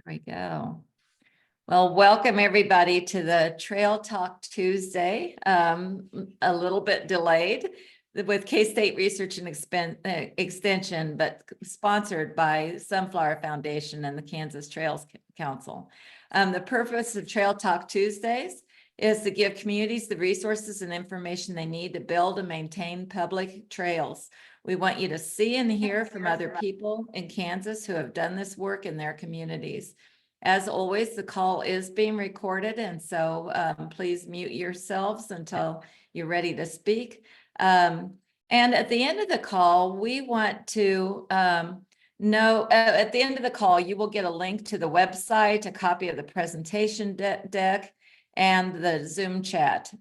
There we go. Well, welcome everybody to the Trail Talk Tuesday. A little bit delayed with K-State Research and Extension, but sponsored by Sunflower Foundation and the Kansas Trails Council. The purpose of Trail Talk Tuesdays is to give communities the resources and information they need to build and maintain public trails. We want you to see and hear from other people in Kansas who have done this work in their communities. As always, the call is being recorded, and so please mute yourselves until you're ready to speak. And at the end of the call, we want to know, at the end of the call, you will get a link to the website, a copy of the presentation deck, and the Zoom chat.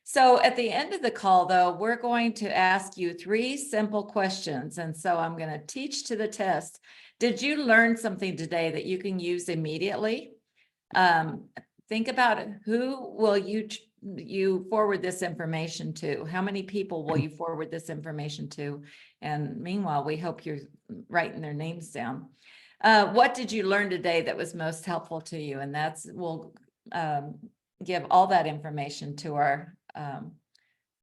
So at the end of the call, though, we're going to ask you 3 simple questions. And so I'm going to teach to the test. Did you learn something today that you can use immediately? Think about it. Who will you forward this information to? How many people will you forward this information to? And meanwhile, we hope you're writing their names down. What did you learn today that was most helpful to you? And we'll give all that information to our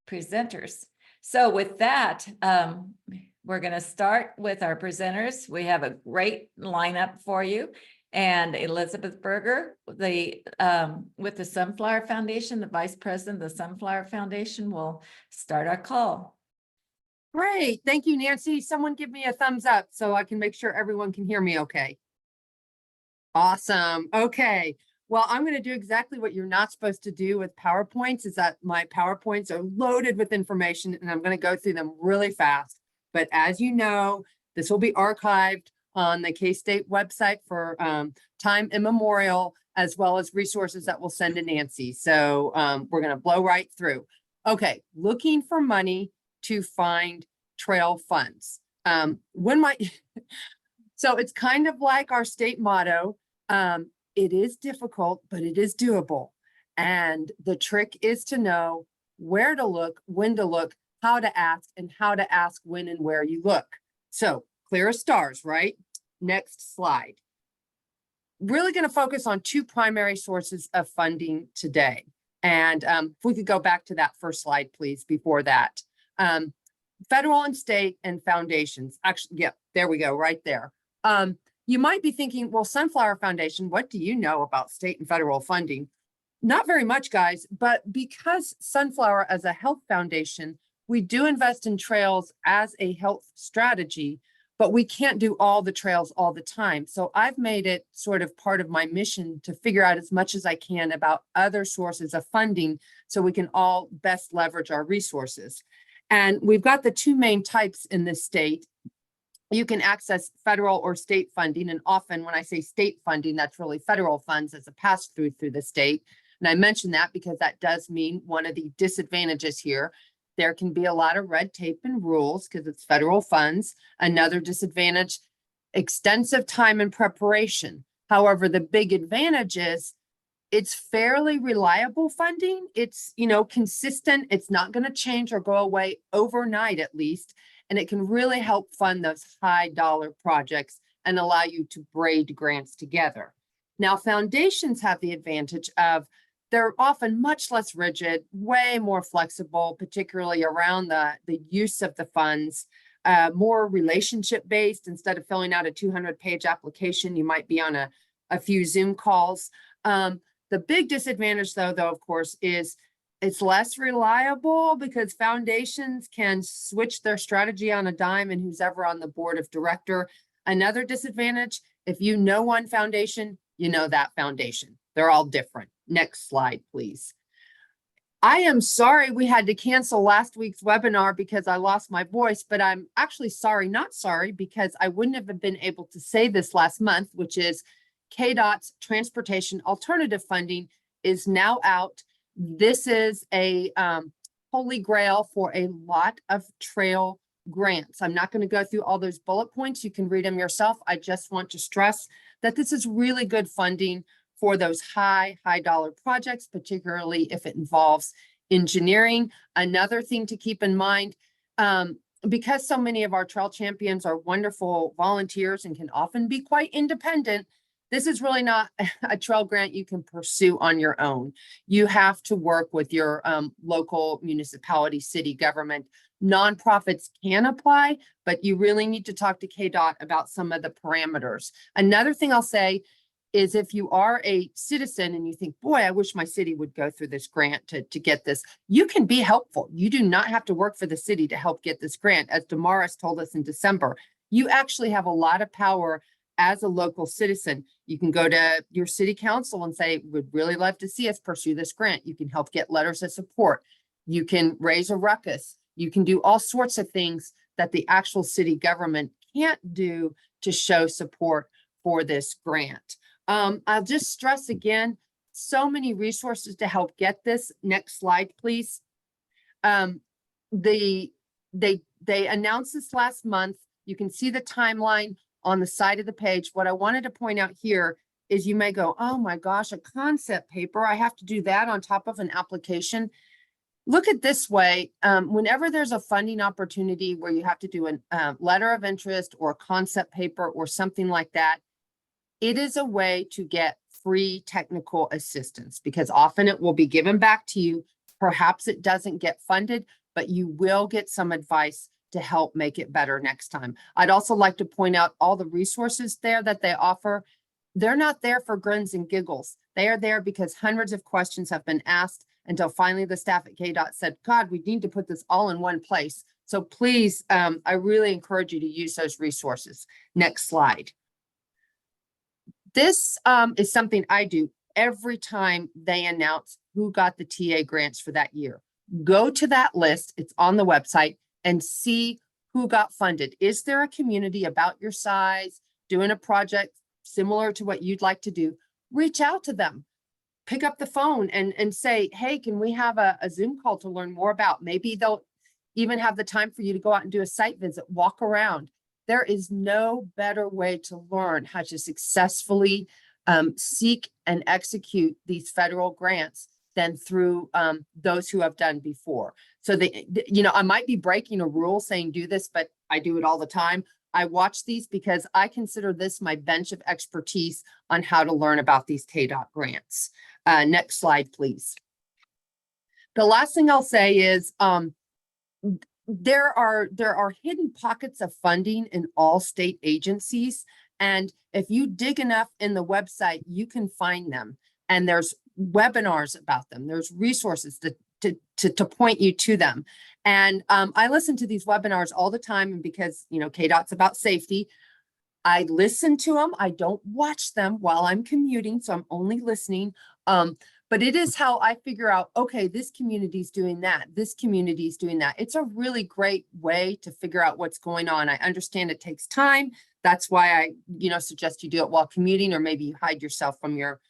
presenters. So with that, we're going to start with our presenters. We have a great lineup for you. And Elizabeth Berger, with the Sunflower Foundation, the Vice President of the Sunflower Foundation, will start our call. Great. Thank you, Nancy. Someone give me a thumbs up so I can make sure everyone can hear me okay. Awesome. Okay. Well, I'm going to do exactly what you're not supposed to do with PowerPoints, is that my PowerPoints are loaded with information and I'm going to go through them really fast. But as you know, this will be archived on the K-State website for time immemorial, as well as resources that we'll send to Nancy. So we're going to blow right through. Okay, looking for money to find trail funds. So it's kind of like our state motto. It is difficult, but it is doable. And the trick is to know where to look, when to look, how to ask, and how to ask when and where you look. So clear as stars, right? Next slide. Really going to focus on 2 primary sources of funding today. And if we could go back to that first slide, please, before that. Federal and state and foundations. Actually, yeah, there we go, right there. You might be thinking, well, Sunflower Foundation, what do you know about state and federal funding? Not very much, guys, but because Sunflower as a health foundation, we do invest in trails as a health strategy, but we can't do all the trails all the time. So I've made it sort of part of my mission to figure out as much as I can about other sources of funding so we can all best leverage our resources. And we've got the 2 main types in this state. You can access federal or state funding. And often when I say state funding, that's really federal funds as a pass-through through the state. And I mention that because that does mean one of the disadvantages here. There can be a lot of red tape and rules because it's federal funds. Another disadvantage, extensive time and preparation. However, the big advantage is it's fairly reliable funding. It's, consistent. It's not going to change or go away overnight, at least. And it can really help fund those high dollar projects and allow you to braid grants together. Now, foundations have the advantage of they're often much less rigid, way more flexible, particularly around the use of the funds, more relationship based. Instead of filling out a 200-page application, you might be on a few Zoom calls. The big disadvantage, though, of course, is it's less reliable because foundations can switch their strategy on a dime and who's ever on the board of director. Another disadvantage, if you know one foundation, you know that foundation. They're all different. Next slide, please. I am sorry we had to cancel last week's webinar because I lost my voice, but I'm actually not sorry because I wouldn't have been able to say this last month, which is KDOT's Transportation Alternative Funding is now out. This is a holy grail for a lot of trail grants. I'm not going to go through all those bullet points. You can read them yourself. I just want to stress that this is really good funding for those high dollar projects, particularly if it involves engineering. Another thing to keep in mind, because so many of our trail champions are wonderful volunteers and can often be quite independent, this is really not a trail grant you can pursue on your own. You have to work with your local municipality, city government. Nonprofits can apply, but you really need to talk to KDOT about some of the parameters. Another thing I'll say is if you are a citizen and you think, boy, I wish my city would go through this grant to get this, you can be helpful. You do not have to work for the city to help get this grant. As Damaris told us in December, you actually have a lot of power as a local citizen. You can go to your city council and say, would really love to see us pursue this grant. You can help get letters of support. You can raise a ruckus. You can do all sorts of things that the actual city government can't do to show support for this grant. I'll just stress again, so many resources to help get this. Next slide, please. They announced this last month. You can see the timeline on the side of the page. What I wanted to point out here is you may go, oh my gosh, a concept paper. I have to do that on top of an application. Look at this way. Whenever there's a funding opportunity where you have to do a letter of interest or a concept paper or something like that, it is a way to get free technical assistance because often it will be given back to you. Perhaps it doesn't get funded, but you will get some advice to help make it better next time. I'd also like to point out all the resources there that they offer. They're not there for grins and giggles. They are there because hundreds of questions have been asked until finally the staff at KDOT said, God, we need to put this all in one place. So please, I really encourage you to use those resources. Next slide. This is something I do every time they announce who got the TA grants for that year. Go to that list, it's on the website, and see who got funded. Is there a community about your size doing a project similar to what you'd like to do? Reach out to them. Pick up the phone and say, hey, can we have a Zoom call to learn more about? Maybe they'll even have the time for you to go out and do a site visit, walk around. There is no better way to learn how to successfully seek and execute these federal grants than through those who have done before. So I might be breaking a rule saying do this, but I do it all the time. I watch these because I consider this my bench of expertise on how to learn about these KDOT grants. Next slide, please. The last thing I'll say is there are hidden pockets of funding in all state agencies. And if you dig enough in the website, you can find them. And there's webinars about them. There's resources to point you to them. And I listen to these webinars all the time. And because, KDOT's about safety, I listen to them. I don't watch them while I'm commuting. So I'm only listening. But it is how I figure out, okay, this community's doing that. This community's doing that. It's a really great way to figure out what's going on. I understand it takes time. That's why I, suggest you do it while commuting, or maybe you hide yourself from your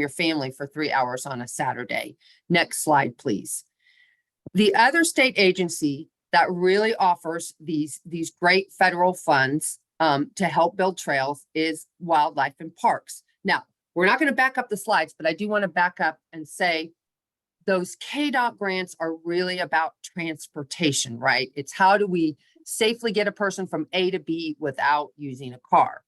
family for 3 hours on a Saturday. Next slide, please. The other state agency that really offers these great federal funds to help build trails is Wildlife and Parks. Now, we're not going to back up the slides, but I do want to back up and say those KDOT grants are really about transportation, right? It's how do we safely get a person from A to B without using a car.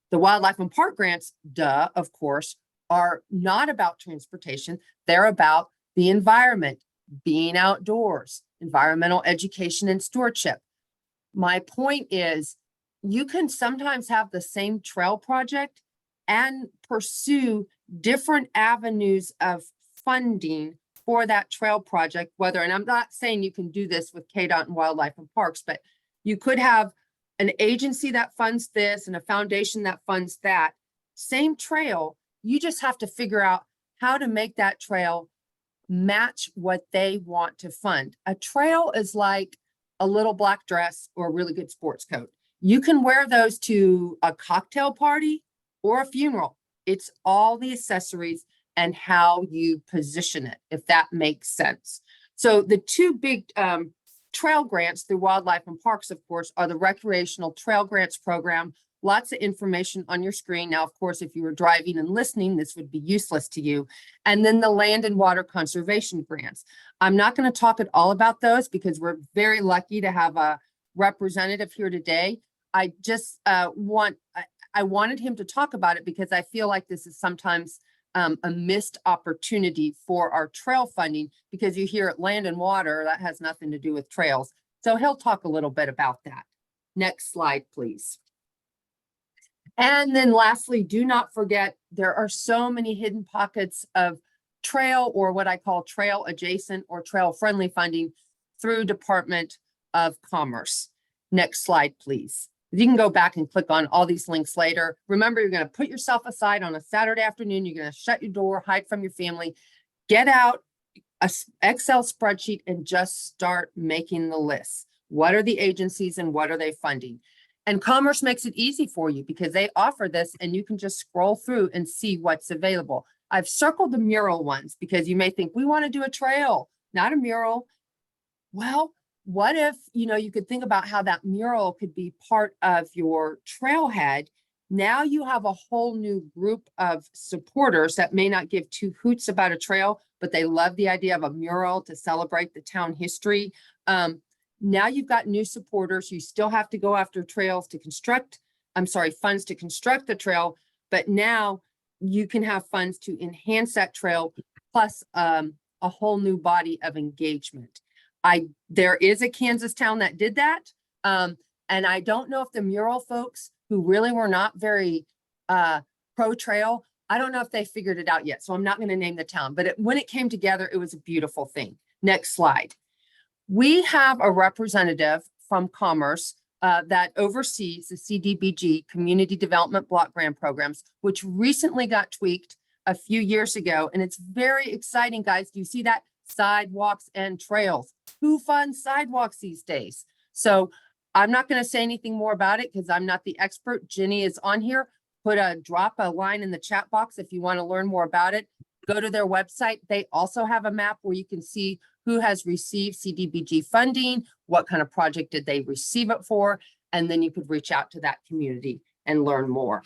The Wildlife and Park grants, of course, are not about transportation. They're about the environment, being outdoors, environmental education and stewardship. My point is, you can sometimes have the same trail project and pursue different avenues of funding for that trail project, and I'm not saying you can do this with KDOT and Wildlife and Parks, but you could have an agency that funds this and a foundation that funds that. Same trail, you just have to figure out how to make that trail match what they want to fund. A trail is like a little black dress or a really good sports coat. You can wear those to a cocktail party or a funeral. It's all the accessories and how you position it, if that makes sense. So the two big trail grants through Wildlife and Parks, of course, are the Recreational Trail Grants Program. Lots of information on your screen. Now, of course, if you were driving and listening, this would be useless to you. And then the Land and Water Conservation Grants. I'm not going to talk at all about those because we're very lucky to have a representative here today. I just I wanted him to talk about it because I feel like this is sometimes a missed opportunity for our trail funding, because you hear it land and water, that has nothing to do with trails. So he'll talk a little bit about that. Next slide, please. And then lastly, do not forget, there are so many hidden pockets of trail, or what I call trail adjacent or trail friendly funding through Department of Commerce. Next slide, please. You can go back and click on all these links later. Remember, you're going to put yourself aside on a Saturday afternoon. You're going to shut your door, hide from your family, get out a Excel spreadsheet and just start making the lists. What are the agencies and what are they funding? And Commerce makes it easy for you because they offer this and you can just scroll through and see what's available. I've circled the mural ones because you may think we want to do a trail, not a mural. Well, what if, you could think about how that mural could be part of your trailhead. Now you have a whole new group of supporters that may not give two hoots about a trail, but they love the idea of a mural to celebrate the town history. Now you've got new supporters. You still have to go after funds to construct the trail, but now you can have funds to enhance that trail, plus a whole new body of engagement. There is a Kansas town that did that. And I don't know if the mural folks who really were not very pro trail, I don't know if they figured it out yet. So I'm not going to name the town, but when it came together, it was a beautiful thing. Next slide. We have a representative from Commerce that oversees the CDBG Community Development Block Grant Programs, which recently got tweaked a few years ago. And it's very exciting, guys. Do you see that? Sidewalks and trails. Who funds sidewalks these days? So I'm not going to say anything more about it because I'm not the expert. Jenny is on here. Drop a line in the chat box if you want to learn more about it. Go to their website. They also have a map where you can see who has received CDBG funding, what kind of project did they receive it for, and then you could reach out to that community and learn more.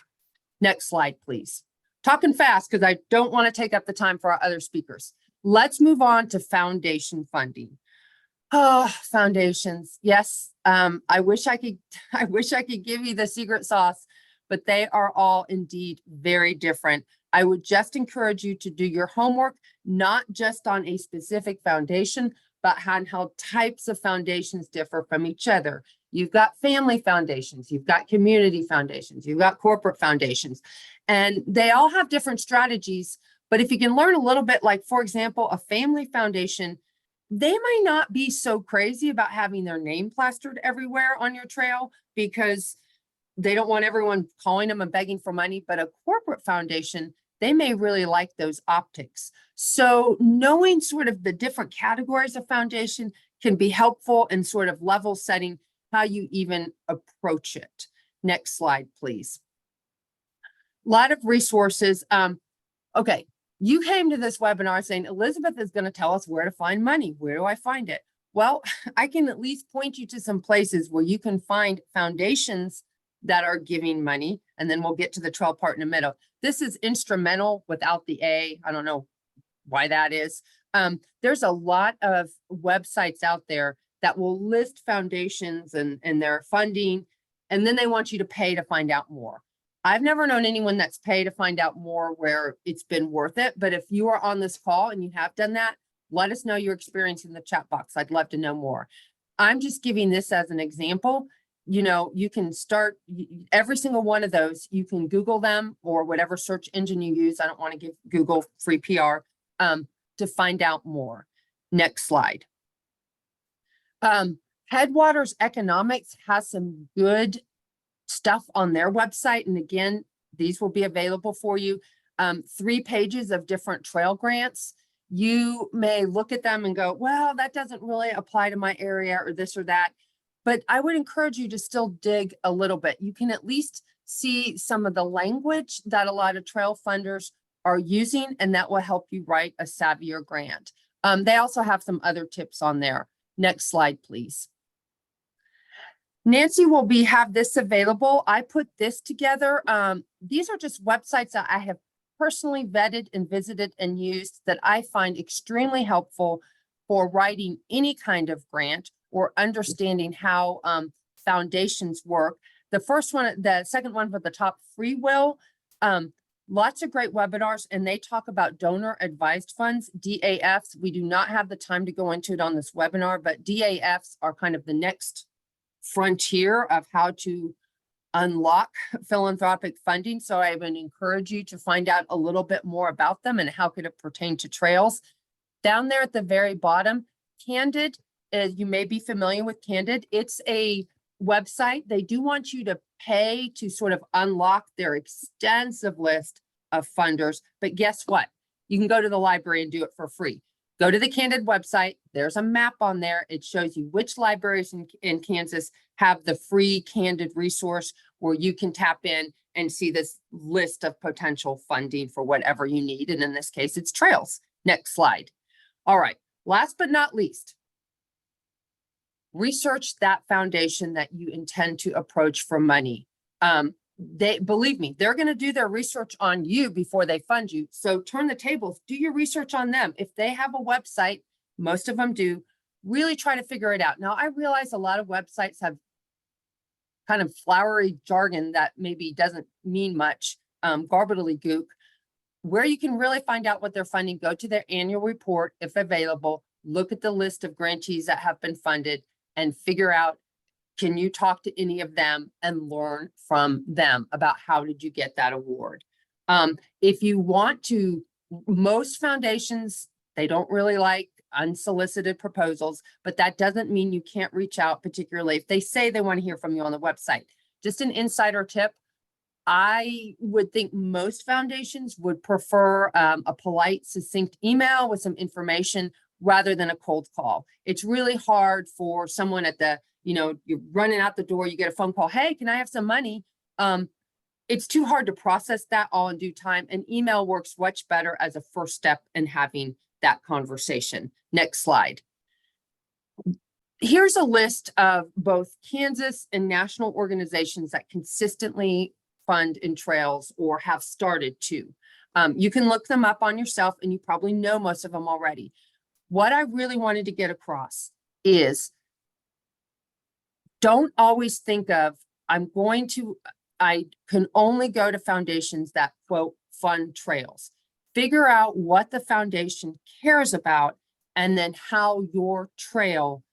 Next slide, please. Talking fast because I don't want to take up the time for our other speakers. Let's move on to foundation funding. Oh, foundations. Yes, I wish I could give you the secret sauce, but they are all indeed very different. I would just encourage you to do your homework, not just on a specific foundation, but on how types of foundations differ from each other. You've got family foundations, you've got community foundations, you've got corporate foundations, and they all have different strategies. But if you can learn a little bit, like, for example, a family foundation, they might not be so crazy about having their name plastered everywhere on your trail because they don't want everyone calling them and begging for money. But a corporate foundation, they may really like those optics. So knowing sort of the different categories of foundation can be helpful in sort of level setting how you even approach it. Next slide, please. A lot of resources. Okay, you came to this webinar saying Elizabeth is going to tell us where to find money. Where do I find it? Well, I can at least point you to some places where you can find foundations that are giving money, and then we'll get to the trail part in a minute. This is instrumental without the A. I don't know why that is. There's a lot of websites out there that will list foundations and their funding, and then they want you to pay to find out more. I've never known anyone that's paid to find out more where it's been worth it. But if you are on this call and you have done that, let us know your experience in the chat box. I'd love to know more. I'm just giving this as an example. You can start every single one of those. You can Google them or whatever search engine you use. I don't want to give Google free PR to find out more. Next slide. Headwaters Economics has some good stuff on their website. And again, these will be available for you. 3 pages of different trail grants. You may look at them and go, well, that doesn't really apply to my area or this or that. But I would encourage you to still dig a little bit. You can at least see some of the language that a lot of trail funders are using, and that will help you write a savvier grant. They also have some other tips on there. Next slide, please. Nancy will have this available. I put this together. These are just websites that I have personally vetted and visited and used that I find extremely helpful for writing any kind of grant or understanding how foundations work. The first one, the second one for the top, free will. Lots of great webinars, and they talk about donor advised funds, DAFs. We do not have the time to go into it on this webinar, but DAFs are kind of the next frontier of how to unlock philanthropic funding. So I would encourage you to find out a little bit more about them and how could it pertain to trails. Down there at the very bottom, Candid, you may be familiar with Candid. It's a website. They do want you to pay to sort of unlock their extensive list of funders. But guess what? You can go to the library and do it for free. Go to the Candid website. There's a map on there. It shows you which libraries in Kansas have the free Candid resource where you can tap in and see this list of potential funding for whatever you need. And in this case, it's trails. Next slide. All right. Last but not least, research that foundation that you intend to approach for money. Believe me, they're going to do their research on you before they fund you. So turn the tables, do your research on them. If they have a website, most of them do, really try to figure it out. Now, I realize a lot of websites have kind of flowery jargon that maybe doesn't mean much, gobbledygook. Where you can really find out what they're funding, go to their annual report, if available, look at the list of grantees that have been funded and figure out, can you talk to any of them and learn from them about how did you get that award? If you want to, most foundations, they don't really like unsolicited proposals, but that doesn't mean you can't reach out, particularly if they say they want to hear from you on the website. Just an insider tip. I would think most foundations would prefer a polite, succinct email with some information rather than a cold call. It's really hard for someone at the, you're running out the door, you get a phone call, hey, can I have some money? It's too hard to process that all in due time. And email works much better as a first step in having that conversation. Next slide. Here's a list of both Kansas and national organizations that consistently fund in trails or have started to. You can look them up on yourself and you probably know most of them already. What I really wanted to get across is don't always think of, I can only go to foundations that quote fund trails. Figure out what the foundation cares about and then how your trail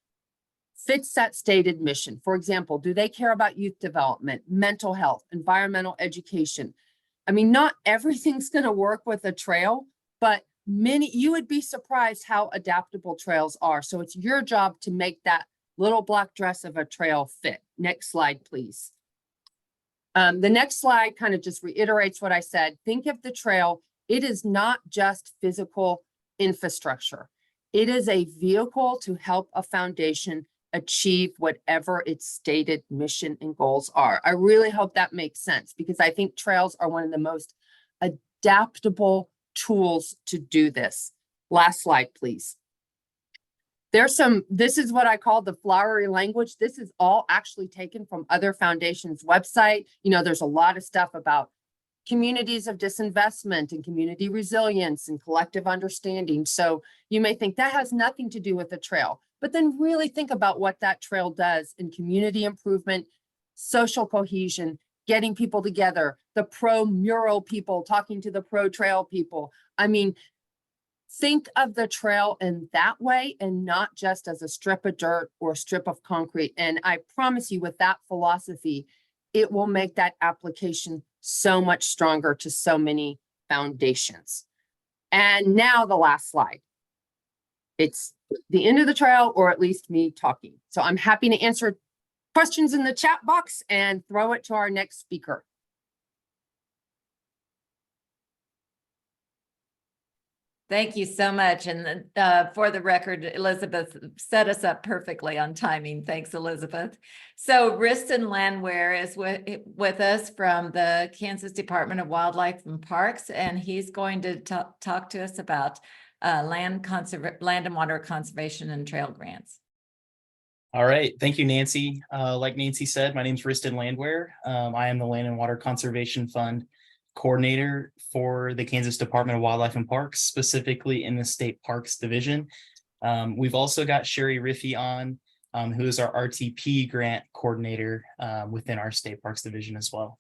fits that stated mission. For example, do they care about youth development, mental health, environmental education? I mean, not everything's going to work with a trail, but you would be surprised how adaptable trails are. So it's your job to make that little black dress of a trail fit. Next slide, please. The next slide kind of just reiterates what I said. Think of the trail. It is not just physical infrastructure. It is a vehicle to help a foundation achieve whatever its stated mission and goals are. I really hope that makes sense because I think trails are one of the most adaptable tools to do this. Last slide, please. This is what I call the flowery language. This is all actually taken from other foundations' website. There's a lot of stuff about communities of disinvestment and community resilience and collective understanding. So you may think that has nothing to do with the trail, but then really think about what that trail does in community improvement, social cohesion, getting people together, the pro-mural people talking to the pro-trail people. I mean, think of the trail in that way and not just as a strip of dirt or a strip of concrete. And I promise you with that philosophy, it will make that application so much stronger to so many foundations. And now the last slide. It's the end of the trail, or at least me talking. So I'm happy to answer questions in the chat box and throw it to our next speaker. Thank you so much. And for the record, Elizabeth set us up perfectly on timing. Thanks, Elizabeth. So Riston Landwehr is with us from the Kansas Department of Wildlife and Parks, and he's going to talk to us about land and water conservation and trail grants. All right. Thank you, Nancy. Like Nancy said, my name is Riston Landwehr. I am the Land and Water Conservation Fund coordinator for the Kansas Department of Wildlife and Parks, specifically in the State Parks Division. We've also got Sherry Riffey on. who is our RTP grant coordinator within our State Parks Division as well.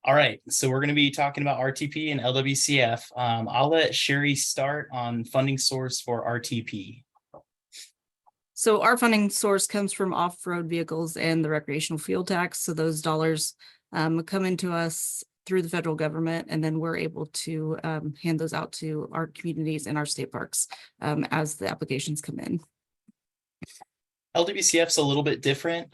All right, so we're going to be talking about RTP and LWCF. I'll let Sherry start on funding source for RTP. So our funding source comes from off-road vehicles and the recreational fuel tax. So those dollars come into us through the federal government, and then we're able to hand those out to our communities and our state parks as the applications come in. LWCF is a little bit different.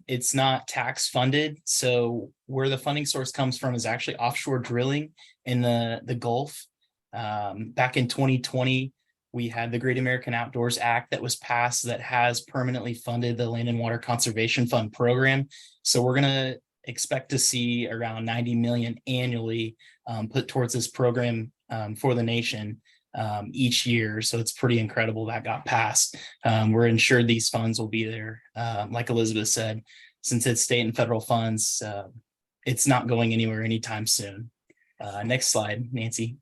It's not tax funded. So where the funding source comes from is actually offshore drilling in the Gulf. Back in 2020, we had the Great American Outdoors Act that was passed that has permanently funded the Land and Water Conservation Fund program. So we're going to expect to see around 90 million annually put towards this program for the nation each year. So it's pretty incredible that got passed. We're ensured these funds will be there. Like Elizabeth said, since it's state and federal funds, it's not going anywhere anytime soon. Next slide, Nancy.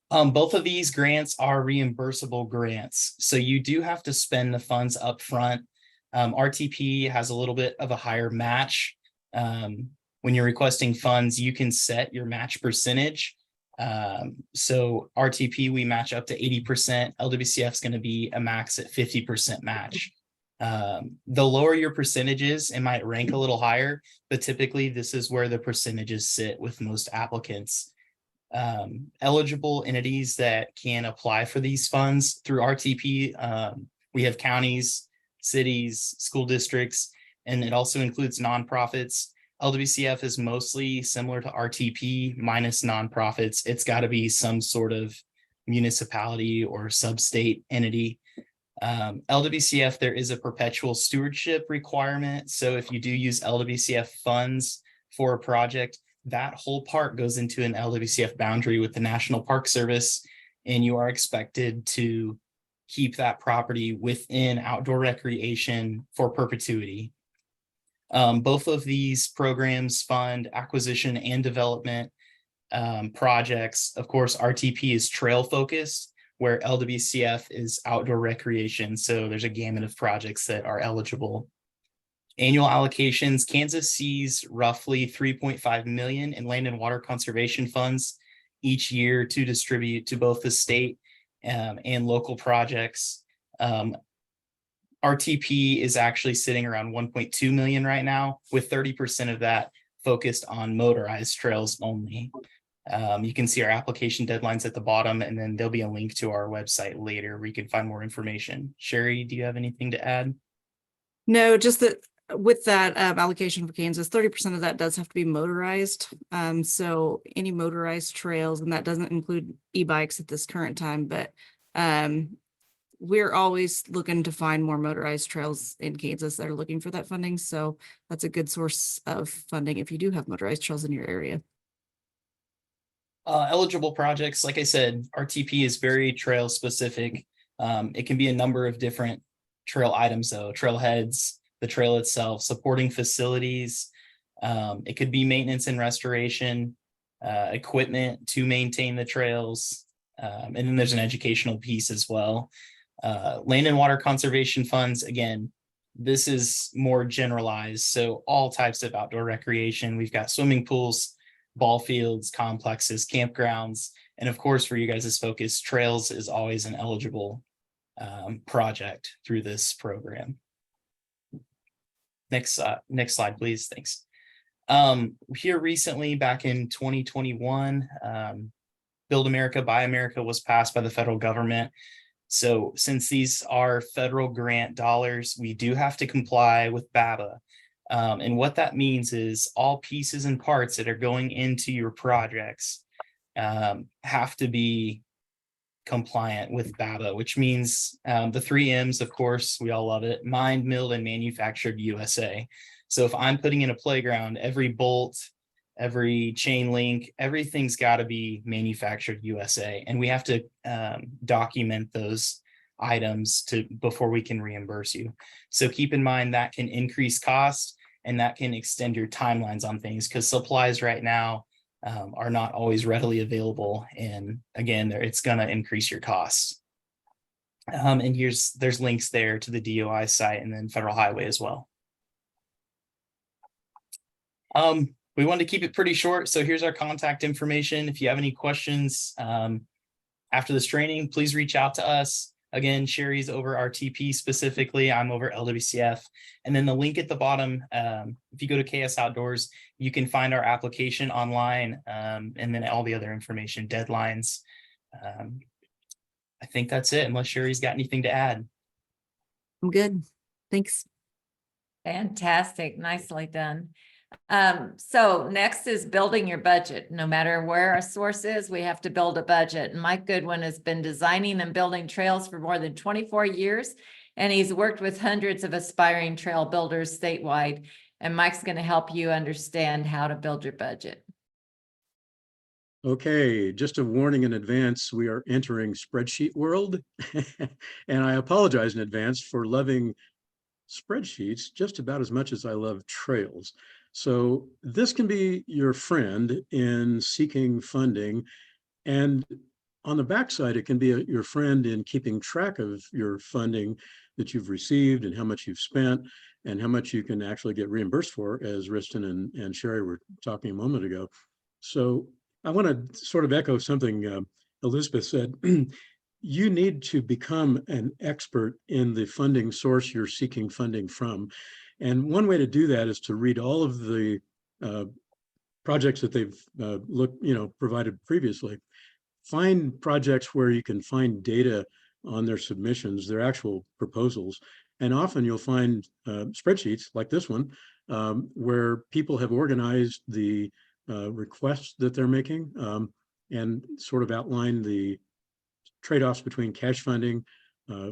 Both of these grants are reimbursable grants. So you do have to spend the funds up front. RTP has a little bit of a higher match. When you're requesting funds, you can set your match percentage. So RTP, we match up to 80%. LWCF is going to be a max at 50% match. The lower your percentages, it might rank a little higher, but typically this is where the percentages sit with most applicants. Eligible entities that can apply for these funds through RTP, we have counties, cities, school districts, and it also includes nonprofits. LWCF is mostly similar to RTP minus nonprofits. It's got to be some sort of municipality or sub-state entity. LWCF, there is a perpetual stewardship requirement. So if you do use LWCF funds for a project, that whole park goes into an LWCF boundary with the National Park Service, and you are expected to keep that property within outdoor recreation for perpetuity. Both of these programs fund acquisition and development projects. Of course, RTP is trail focused, where LWCF is outdoor recreation. So there's a gamut of projects that are eligible. Annual allocations, Kansas sees roughly 3.5 million in land and water conservation funds each year to distribute to both the state and local projects. RTP is actually sitting around 1.2 million right now, with 30% of that focused on motorized trails only. You can see our application deadlines at the bottom, and then there'll be a link to our website later where you can find more information. Sherry, do you have anything to add? No, just that with that allocation for Kansas, 30% of that does have to be motorized. So any motorized trails, and that doesn't include e-bikes at this current time, but we're always looking to find more motorized trails in Kansas that are looking for that funding. So that's a good source of funding if you do have motorized trails in your area. Eligible projects, like I said, RTP is very trail specific. It can be a number of different trail items though, trailheads, the trail itself, supporting facilities. It could be maintenance and restoration, equipment to maintain the trails. And then there's an educational piece as well. Land and water conservation funds, again, this is more generalized. So all types of outdoor recreation. We've got swimming pools, ball fields, complexes, campgrounds. And of course, for you guys' focus, trails is always an eligible project through this program. Next slide, please. Thanks. Here recently, back in 2021, Build America, Buy America was passed by the federal government. So since these are federal grant dollars, we do have to comply with BABA. And what that means is all pieces and parts that are going into your projects have to be compliant with BABA, which means the 3 M's, of course, we all love it: mined, milled, and manufactured USA. So if I'm putting in a playground, every bolt, every chain link, everything's got to be manufactured USA. And we have to document those items before we can reimburse you. So keep in mind that can increase cost and that can extend your timelines on things, because supplies right now are not always readily available. And again, it's going to increase your costs. And there's links there to the DOI site and then Federal Highway as well. We wanted to keep it pretty short, so here's our contact information. If you have any questions after this training, please reach out to us. Again, Sherry's over RTP specifically, I'm over LWCF. And then the link at the bottom, if you go to KS Outdoors, you can find our application online, and then all the other information, deadlines. I think that's it, unless Sherry's got anything to add. I'm good. Thanks. Fantastic, nicely done. So next is building your budget. No matter where our source is, we have to build a budget. And Mike Goodwin has been designing and building trails for more than 24 years, and he's worked with hundreds of aspiring trail builders statewide. And Mike's going to help you understand how to build your budget. Okay, just a warning in advance, we are entering spreadsheet world. And I apologize in advance for loving spreadsheets just about as much as I love trails. So this can be your friend in seeking funding. And on the backside, it can be your friend in keeping track of your funding that you've received and how much you've spent and how much you can actually get reimbursed for, as Riston and Sherry were talking a moment ago. So I want to sort of echo something Elizabeth said. You need to become an expert in the funding source you're seeking funding from. And one way to do that is to read all of the projects that they've provided previously. Find projects where you can find data on their submissions, their actual proposals. And often you'll find spreadsheets like this one, where people have organized the requests that they're making and sort of outline the trade-offs between cash funding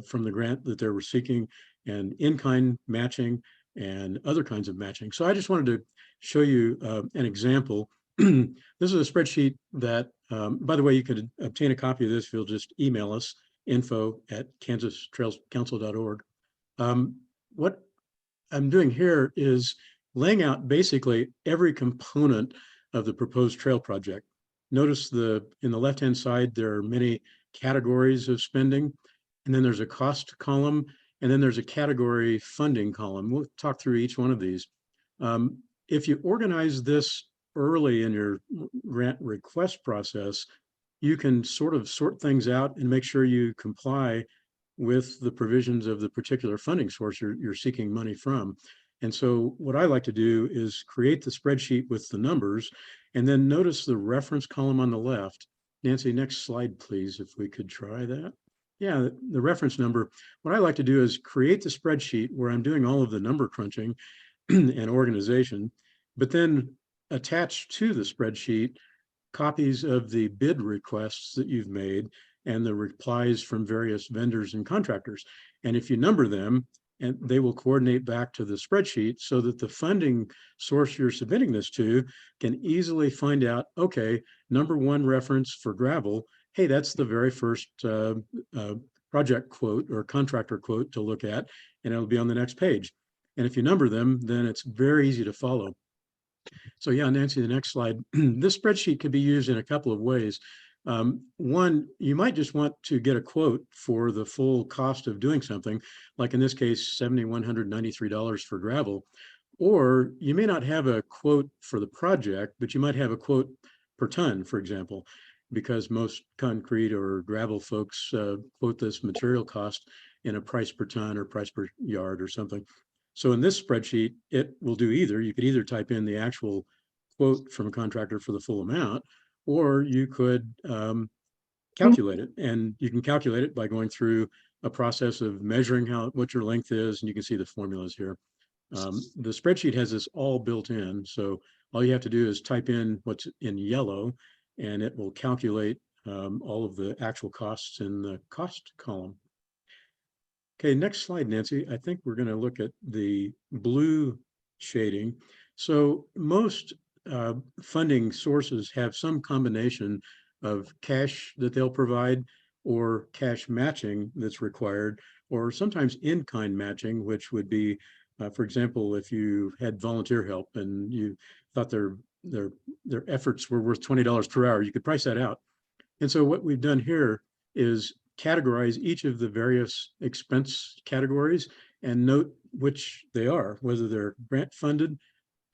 from the grant that they were seeking and in-kind matching and other kinds of matching. So I just wanted to show you an example. This is a spreadsheet that, by the way, you could obtain a copy of this if you'll just email us, info@kansastrailscouncil.org. What I'm doing here is laying out basically every component of the proposed trail project. Notice in the left-hand side, there are many categories of spending, and then there's a cost column, and then there's a category funding column. We'll talk through each one of these. If you organize this early in your grant request process, you can sort of sort things out and make sure you comply with the provisions of the particular funding source you're seeking money from. And so what I like to do is create the spreadsheet with the numbers, and then notice the reference column on the left. Nancy, next slide, please, if we could try that. Yeah, the reference number. What I like to do is create the spreadsheet where I'm doing all of the number crunching and organization, but then attach to the spreadsheet copies of the bid requests that you've made and the replies from various vendors and contractors. And if you number them, and they will coordinate back to the spreadsheet so that the funding source you're submitting this to can easily find out, okay, number one reference for gravel, hey, that's the very first project quote or contractor quote to look at, and it'll be on the next page. And if you number them, then it's very easy to follow. So yeah, Nancy, the next slide. This spreadsheet could be used in a couple of ways. One, you might just want to get a quote for the full cost of doing something, like in this case, $7,193 for gravel. Or you may not have a quote for the project, but you might have a quote per ton, for example, because most concrete or gravel folks quote this material cost in a price per ton or price per yard or something. So in this spreadsheet, it will do either. You could either type in the actual quote from a contractor for the full amount, or you could calculate it. And you can calculate it by going through a process of measuring what your length is, and you can see the formulas here. The spreadsheet has this all built in, so all you have to do is type in what's in yellow, and it will calculate all of the actual costs in the cost column. Okay, next slide, Nancy. I think we're going to look at the blue shading. So most funding sources have some combination of cash that they'll provide or cash matching that's required, or sometimes in-kind matching, which would be, for example, if you had volunteer help and you thought their efforts were worth $20 per hour, you could price that out. And so what we've done here is categorize each of the various expense categories and note which they are, whether they're grant funded,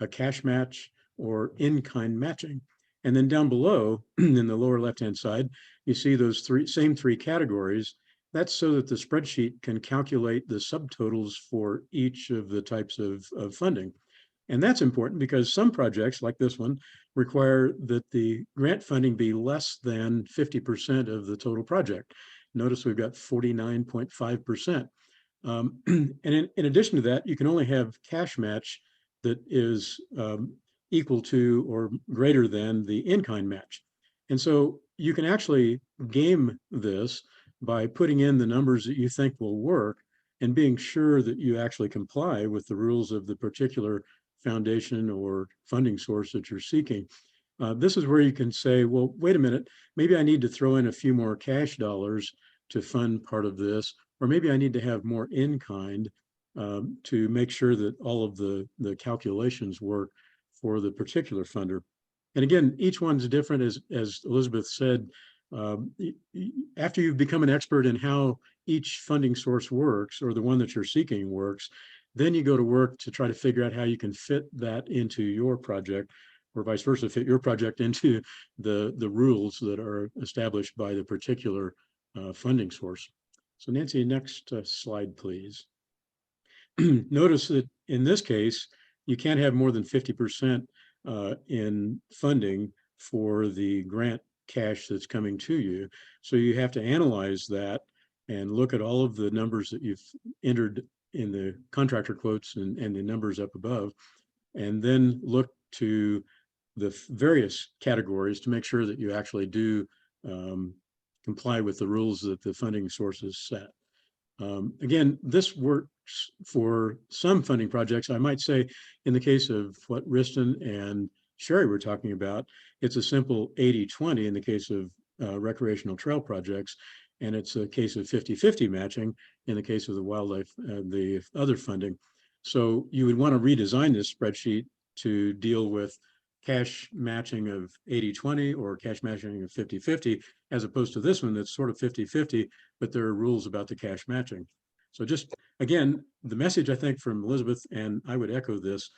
a cash match, or in-kind matching. And then down below in the lower left-hand side, you see those same three categories. That's so that the spreadsheet can calculate the subtotals for each of the types of funding. And that's important because some projects like this one require that the grant funding be less than 50% of the total project. Notice we've got 49.5%. And in addition to that, you can only have cash match that is equal to or greater than the in-kind match. And so you can actually game this by putting in the numbers that you think will work and being sure that you actually comply with the rules of the particular foundation or funding source that you're seeking. This is where you can say, well, wait a minute, maybe I need to throw in a few more cash dollars to fund part of this, or maybe I need to have more in-kind to make sure that all of the calculations work for the particular funder. And again, each one's different, as Elizabeth said. After you've become an expert in how each funding source works, or the one that you're seeking works, then you go to work to try to figure out how you can fit that into your project, or vice versa, fit your project into the rules that are established by the particular funding source. So Nancy, next slide, please. Notice that in this case, you can't have more than 50% in funding for the grant cash that's coming to you. So you have to analyze that and look at all of the numbers that you've entered in the contractor quotes and the numbers up above, and then look to the various categories to make sure that you actually do comply with the rules that the funding sources set. Again, this works for some funding projects. I might say in the case of what Riston and Sherry were talking about, it's a simple 80-20 in the case of recreational trail projects, and it's a case of 50-50 matching in the case of the wildlife, the other funding. So you would want to redesign this spreadsheet to deal with cash matching of 80-20 or cash matching of 50-50, as opposed to this one that's sort of 50-50, but there are rules about the cash matching. So just, again, the message I think from Elizabeth, and I would echo this,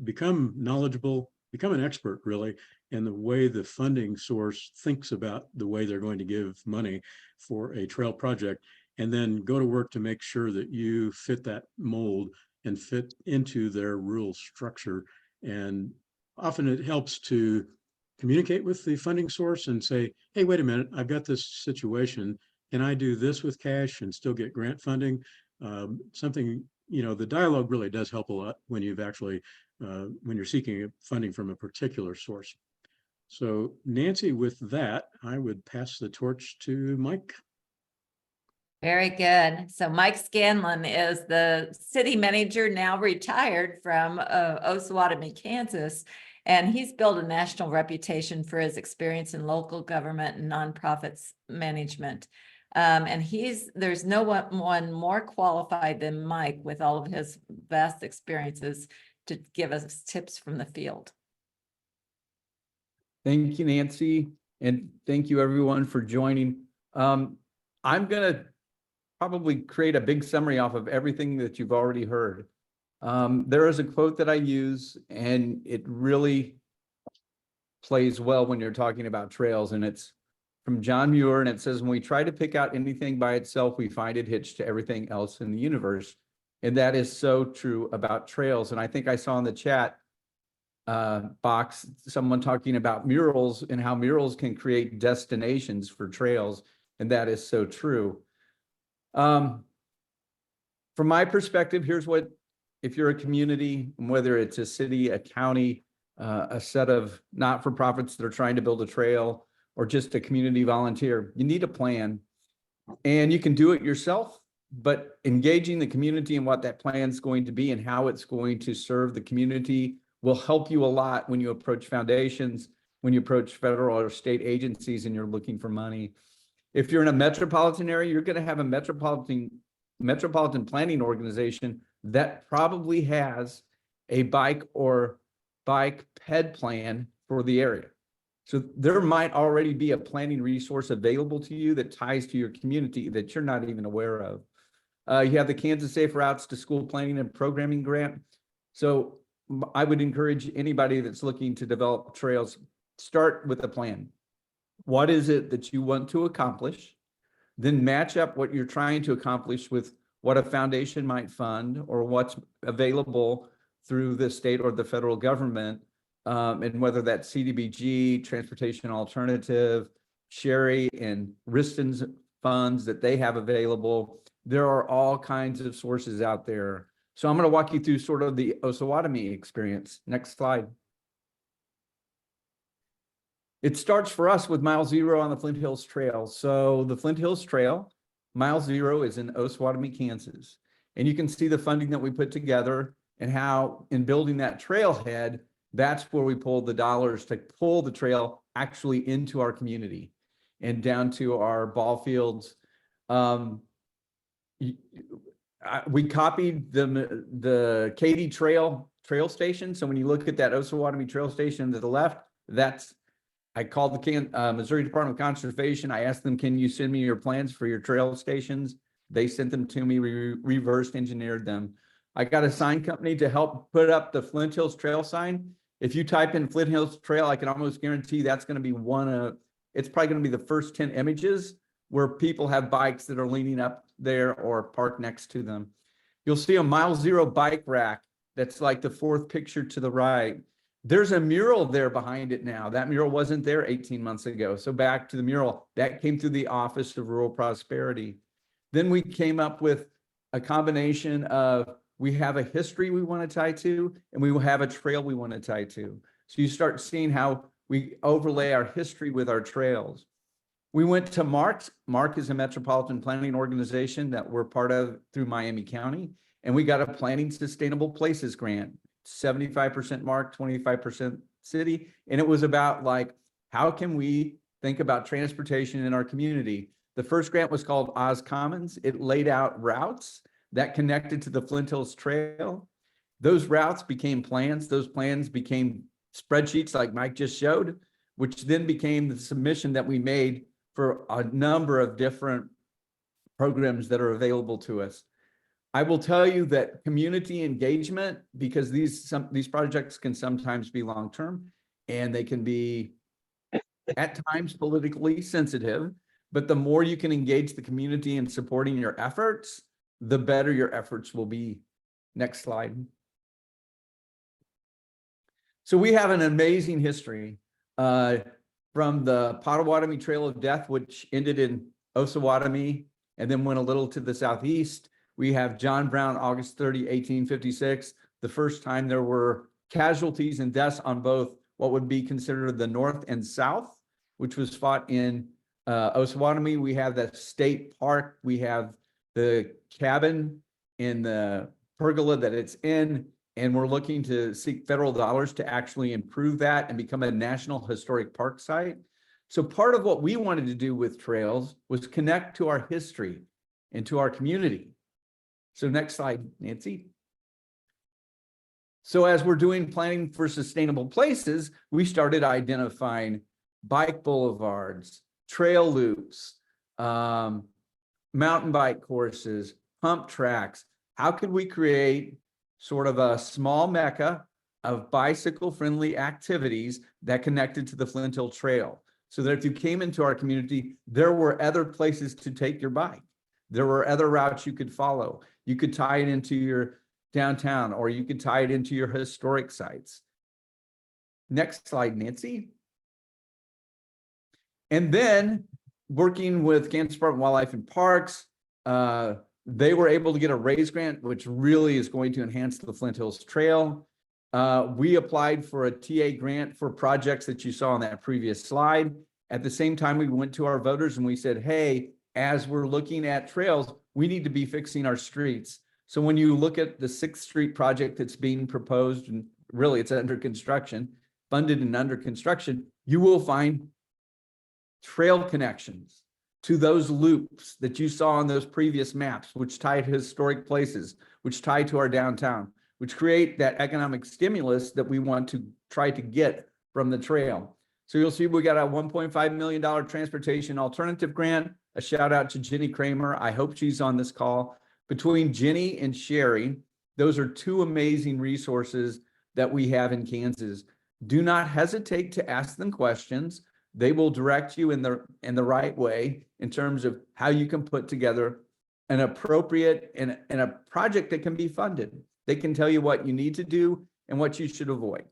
become knowledgeable, become an expert really in the way the funding source thinks about the way they're going to give money for a trail project, and then go to work to make sure that you fit that mold and fit into their rule structure. And often it helps to communicate with the funding source and say, hey, wait a minute, I've got this situation. Can I do this with cash and still get grant funding? Something, you know, the dialogue really does help a lot when you've actually, when you're seeking funding from a particular source. So Nancy, with that, I would pass the torch to Mike. Very good. So Mike Scanlon is the city manager, now retired from Osawatomie, Kansas. And he's built a national reputation for his experience in local government and nonprofits management. And there's no one more qualified than Mike with all of his vast experiences to give us tips from the field. Thank you, Nancy. And thank you everyone for joining. I'm going to probably create a big summary off of everything that you've already heard. There is a quote that I use, and it really plays well when you're talking about trails, and it's from John Muir, and it says, when we try to pick out anything by itself, we find it hitched to everything else in the universe. And that is so true about trails. And I think I saw in the chat box someone talking about murals and how murals can create destinations for trails, and that is so true. From my perspective, here's what, if you're a community, whether it's a city, a county, a set of not-for-profits that are trying to build a trail, or just a community volunteer, you need a plan. And you can do it yourself, but engaging the community in what that plan is going to be and how it's going to serve the community will help you a lot when you approach foundations, when you approach federal or state agencies and you're looking for money. If you're in a metropolitan area, you're going to have a metropolitan planning organization that probably has a bike or bike ped plan for the area. So there might already be a planning resource available to you that ties to your community that you're not even aware of. You have the Kansas Safe Routes to School Planning and Programming Grant. So I would encourage anybody that's looking to develop trails, start with a plan. What is it that you want to accomplish? Then match up what you're trying to accomplish with what a foundation might fund or what's available through the state or the federal government, and whether that's CDBG, Transportation Alternative, Sherry and Riston's funds that they have available. There are all kinds of sources out there. So I'm going to walk you through sort of the Osawatomie experience. Next slide. It starts for us with Mile Zero on the Flint Hills Trail. So the Flint Hills Trail, Mile Zero is in Osawatomie, Kansas. And you can see the funding that we put together and how in building that trailhead, that's where we pulled the dollars to pull the trail actually into our community and down to our ball fields. We copied the Katy trail station. So when you look at that Osawatomie trail station to the left, that's, I called the Missouri Department of Conservation. I asked them, can you send me your plans for your trail stations? They sent them to me, reversed engineered them. I got a sign company to help put up the Flint Hills Trail sign. If you type in Flint Hills Trail, I can almost guarantee that's going to be it's probably going to be the first 10 images where people have bikes that are leaning up there or parked next to them. You'll see a Mile Zero bike rack. That's like the fourth picture to the right. There's a mural there behind it now. That mural wasn't there 18 months ago. So back to the mural, that came through the Office of Rural Prosperity. Then we came up with a combination of, we have a history we want to tie to, and we will have a trail we want to tie to. So you start seeing how we overlay our history with our trails. We went to MARC. MARC is a metropolitan planning organization that we're part of through Miami County. And we got a Planning Sustainable Places grant, 75% MARC, 25% city. And it was about like, how can we think about transportation in our community? The first grant was called Oz Commons. It laid out routes that connected to the Flint Hills Trail. Those routes became plans. Those plans became spreadsheets like Mike just showed, which then became the submission that we made for a number of different programs that are available to us. I will tell you that community engagement, because these projects can sometimes be long-term and they can be at times politically sensitive, but the more you can engage the community in supporting your efforts, the better your efforts will be. Next slide. So we have an amazing history from the Potawatomi Trail of Death, which ended in Osawatomie and then went a little to the southeast. We have John Brown, August 30, 1856, the first time there were casualties and deaths on both what would be considered the North and South, which was fought in Osawatomie. We have the state park. We have the cabin in the pergola that it's in, and we're looking to seek federal dollars to actually improve that and become a National Historic Park site. So part of what we wanted to do with trails was connect to our history and to our community. So next slide, Nancy. So as we're doing planning for sustainable places, we started identifying bike boulevards, trail loops, mountain bike courses, pump tracks. How could we create sort of a small mecca of bicycle-friendly activities that connected to the Flint Hill Trail? So that if you came into our community, there were other places to take your bike. There were other routes you could follow. You could tie it into your downtown, or you could tie it into your historic sites. Next slide, Nancy. And then working with Kansas Department of Wildlife and Parks, they were able to get a RAISE grant, which really is going to enhance the Flint Hills Trail. We applied for a TA grant for projects that you saw on that previous slide. At the same time, we went to our voters and we said, hey, as we're looking at trails, we need to be fixing our streets. So when you look at the 6th Street project that's being proposed, and really it's under construction, funded and under construction, you will find trail connections to those loops that you saw on those previous maps, which tie to historic places, which tie to our downtown, which create that economic stimulus that we want to try to get from the trail. So you'll see we got a $1.5 million transportation alternative grant. A shout out to Jenny Kramer. I hope she's on this call. Between Jenny and Sherry, those are two amazing resources that we have in Kansas. Do not hesitate to ask them questions. They will direct you in the right way in terms of how you can put together an appropriate and a project that can be funded. They can tell you what you need to do and what you should avoid.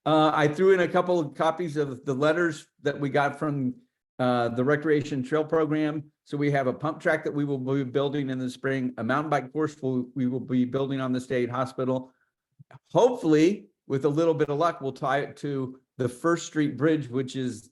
I threw in a couple of copies of the letters that we got from the Recreation Trail Program. So we have a pump track that we will be building in the spring, a mountain bike course we will be building on the state hospital. Hopefully, with a little bit of luck, we'll tie it to the First Street Bridge, which is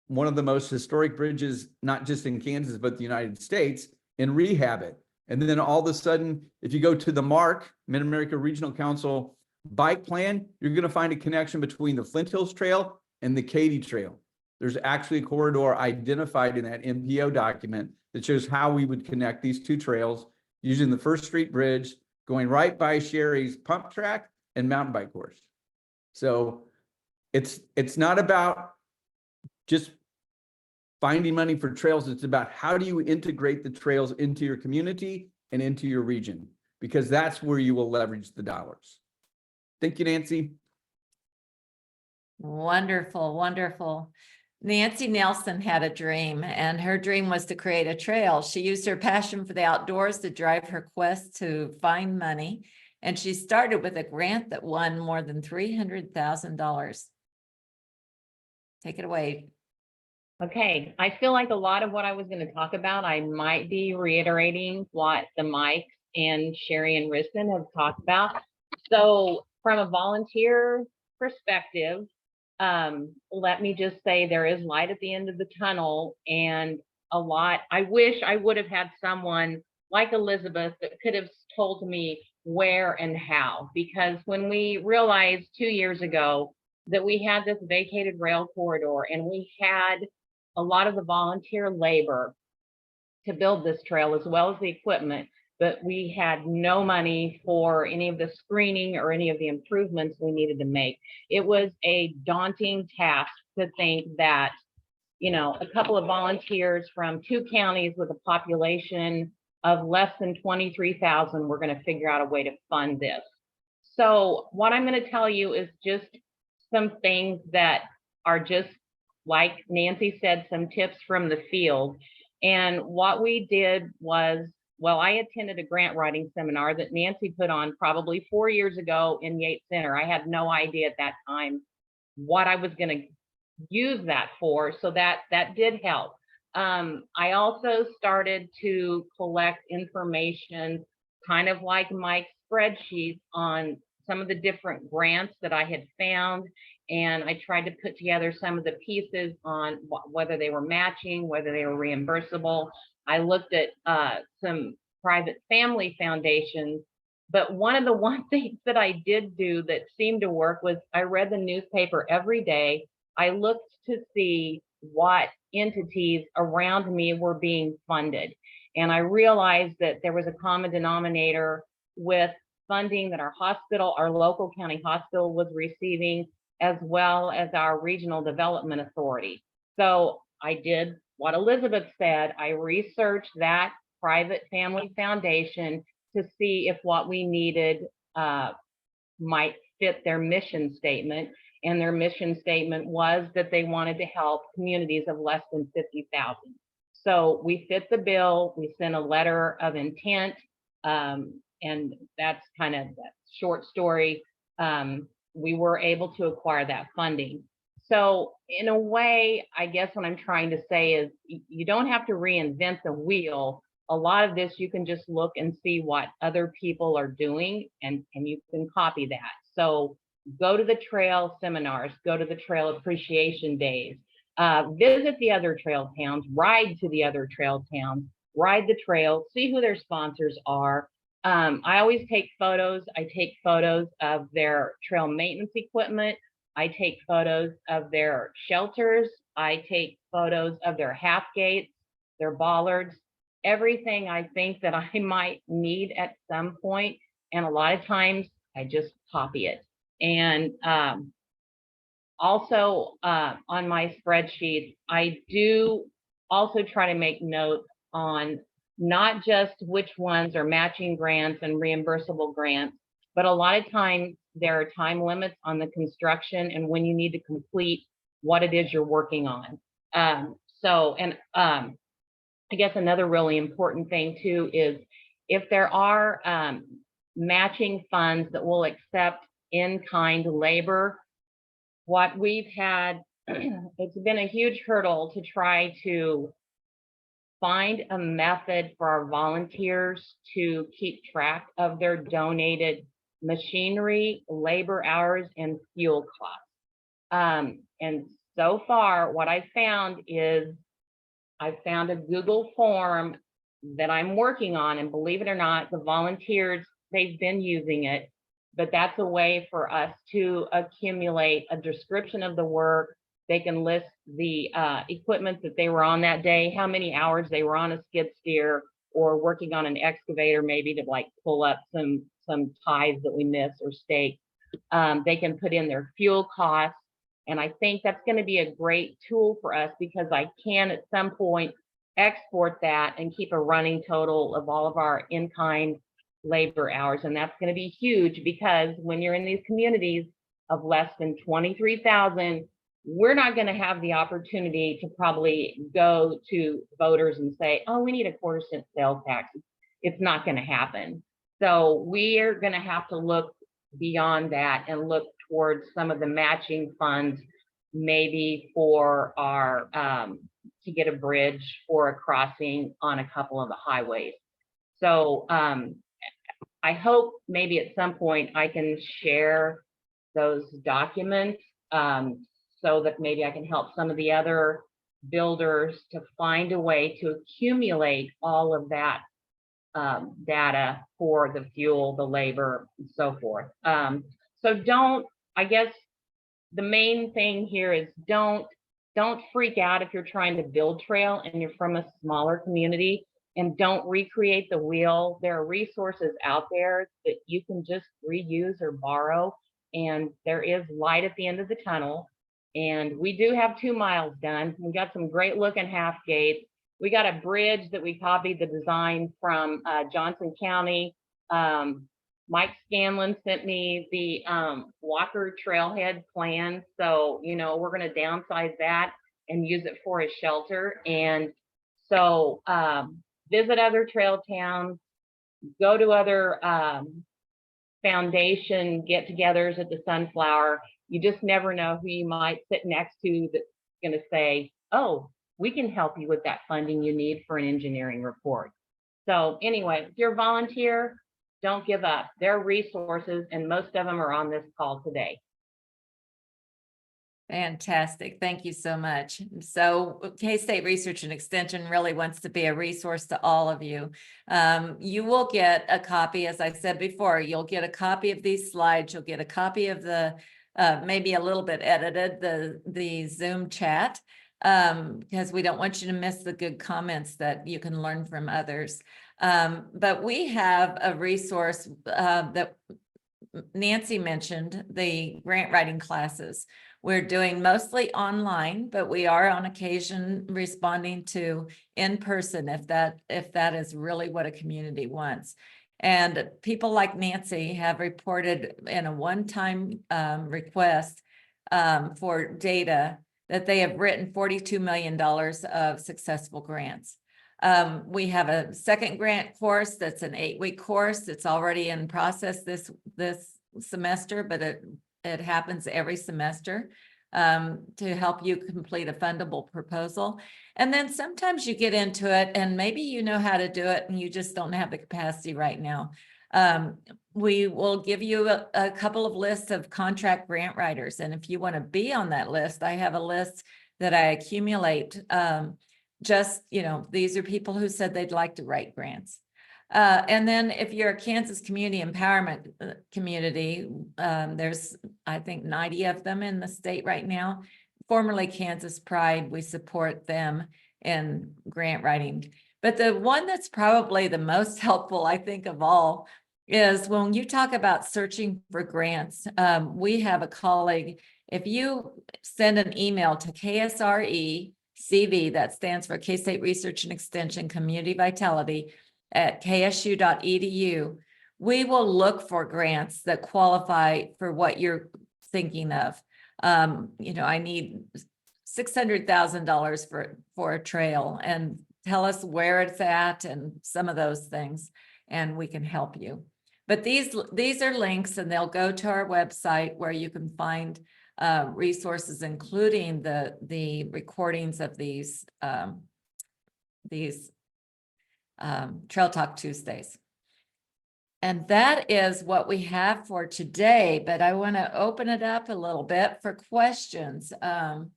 one of the most historic bridges, not just in Kansas, but the United States, and rehab it. And then all of a sudden, if you go to the MARC, Mid-America Regional Council bike plan, you're going to find a connection between the Flint Hills Trail and the Katy Trail. There's actually a corridor identified in that MPO document that shows how we would connect these two trails using the First Street Bridge, going right by Sherry's pump track and mountain bike course. So it's not about just finding money for trails. It's about how do you integrate the trails into your community and into your region, because that's where you will leverage the dollars. Thank you, Nancy. Wonderful, wonderful. Nancy Nelson had a dream, and her dream was to create a trail. She used her passion for the outdoors to drive her quest to find money. And she started with a grant that won more than $300,000. Take it away. Okay, I feel like a lot of what I was going to talk about, I might be reiterating what the Mike and Sherry and Riston have talked about. So from a volunteer perspective, let me just say there is light at the end of the tunnel, and I wish I would have had someone like Elizabeth that could have told me where and how, because when we realized 2 years ago that we had this vacated rail corridor and we had a lot of the volunteer labor to build this trail as well as the equipment, but we had no money for any of the screening or any of the improvements we needed to make. It was a daunting task to think that, you know, a couple of volunteers from 2 counties with a population of less than 23,000 were going to figure out a way to fund this. So what I'm going to tell you is just some things that are just, like Nancy said, some tips from the field. And what we did was, well, I attended a grant writing seminar that Nancy put on probably 4 years ago in Yates Center. I had no idea at that time what I was going to use that for, so that did help. I also started to collect information, kind of like Mike's spreadsheets, on some of the different grants that I had found, and I tried to put together some of the pieces on whether they were matching, whether they were reimbursable. I looked at some private family foundations, but one of the things that I did do that seemed to work was I read the newspaper every day. I looked to see what entities around me were being funded. And I realized that there was a common denominator with funding that our hospital, our local county hospital, was receiving, as well as our regional development authority. So I did what Elizabeth said. I researched that private family foundation to see if what we needed might fit their mission statement. And their mission statement was that they wanted to help communities of less than 50,000. So we fit the bill. We sent a letter of intent, and that's kind of that short story. We were able to acquire that funding. So in a way, I guess what I'm trying to say is you don't have to reinvent the wheel. A lot of this, you can just look and see what other people are doing, and you can copy that. So go to the trail seminars, go to the trail appreciation days, visit the other trail towns, ride to the other trail towns, ride the trail, see who their sponsors are. I always take photos. I take photos of their trail maintenance equipment. I take photos of their shelters. I take photos of their half gates, their bollards, everything I think that I might need at some point. And a lot of times I just copy it. And Also, on my spreadsheet, I do also try to make notes on not just which ones are matching grants and reimbursable grants, but a lot of times there are time limits on the construction and when you need to complete what it is you're working on. I guess another really important thing too is if there are matching funds that will accept in-kind labor, what we've had, it's been a huge hurdle to try to find a method for our volunteers to keep track of their donated machinery, labor hours, and fuel costs. And so far, what I found is I found a Google form that I'm working on, and believe it or not, the volunteers, they've been using it, but that's a way for us to accumulate a description of the work. They can list the equipment that they were on that day, how many hours they were on a skid steer or working on an excavator, maybe to like pull up some ties that we missed or stakes. They can put in their fuel costs. And I think that's going to be a great tool for us because I can at some point export that and keep a running total of all of our in-kind labor hours. And that's going to be huge because when you're in these communities of less than 23,000, we're not going to have the opportunity to probably go to voters and say, oh, we need a 1/4 cent sales tax. It's not going to happen. So we're going to have to look beyond that and look towards some of the matching funds, maybe for our to get a bridge or a crossing on a couple of the highways. So I hope maybe at some point I can share those documents so that maybe I can help some of the other builders to find a way to accumulate all of that data for the fuel, the labor, and so forth. So don't, I guess the main thing here is don't freak out if you're trying to build trail and you're from a smaller community, and don't recreate the wheel. There are resources out there that you can just reuse or borrow, and there is light at the end of the tunnel. And we do have 2 miles done. We got some great looking half gates. We got a bridge that we copied the design from Johnson County. Mike Scanlon sent me the Walker Trailhead plan. So, you know, we're going to downsize that and use it for a shelter. And so visit other trail towns, go to other foundation get-togethers at the Sunflower. You just never know who you might sit next to that's going to say, oh, we can help you with that funding you need for an engineering report. So anyway, if you're a volunteer, don't give up. There are resources, and most of them are on this call today. Fantastic. Thank you so much. So K-State Research and Extension really wants to be a resource to all of you. You will get a copy, as I said before, you'll get a copy of these slides. You'll get a copy of the, maybe a little bit edited, the Zoom chat, because we don't want you to miss the good comments that you can learn from others. But we have a resource that Nancy mentioned, the grant writing classes. We're doing mostly online, but we are on occasion responding to in person if that is really what a community wants. And people like Nancy have reported in a one-time request for data that they have written $42 million of successful grants. We have a second grant course that's an 8-week course. It's already in process this semester, but it happens every semester to help you complete a fundable proposal. And then sometimes you get into it and maybe you know how to do it and you just don't have the capacity right now. We will give you a couple of lists of contract grant writers. And if you want to be on that list, I have a list that I accumulate. Just, you know, these are people who said they'd like to write grants. And then if you're a Kansas Community Empowerment community, there's, I think, 90 of them in the state right now. Formerly Kansas Pride, we support them in grant writing. But the one that's probably the most helpful, I think, of all is when you talk about searching for grants. We have a colleague If you send an email to KSRE CV, that stands for K-State Research and Extension Community Vitality at ksu.edu, we will look for grants that qualify for what you're thinking of. You know, I need $600,000 for a trail, and tell us where it's at and some of those things, and we can help you. But these are links, and they'll go to our website where you can find resources, including the recordings of these Trail Talk Tuesdays. And that is what we have for today, but I want to open it up a little bit for questions. And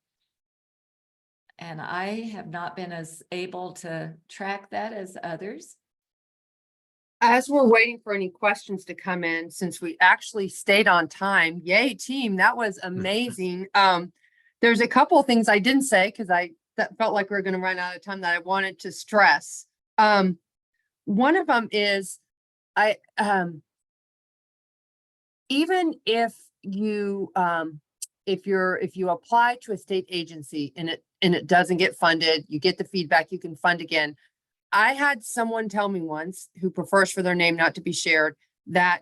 I have not been as able to track that as others. As we're waiting for any questions to come in, since we actually stayed on time, yay team, that was amazing. There's a couple of things I didn't say because that felt like we were going to run out of time that I wanted to stress. One of them is even if you apply to a state agency and it doesn't get funded, you get the feedback, you can fund again. I had someone tell me once, who prefers for their name not to be shared, that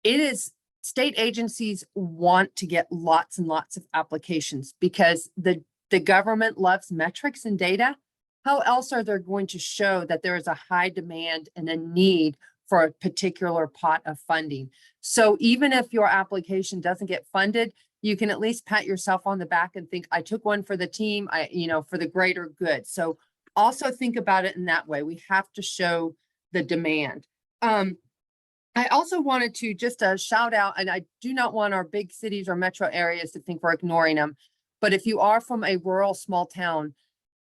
it is state agencies want to get lots and lots of applications because the government loves metrics and data. How else are they going to show that there is a high demand and a need for a particular pot of funding? So even if your application doesn't get funded, you can at least pat yourself on the back and think, I took one for the team, for the greater good. So also think about it in that way. We have to show the demand. I also wanted to just shout out, and I do not want our big cities or metro areas to think we're ignoring them, but if you are from a rural small town,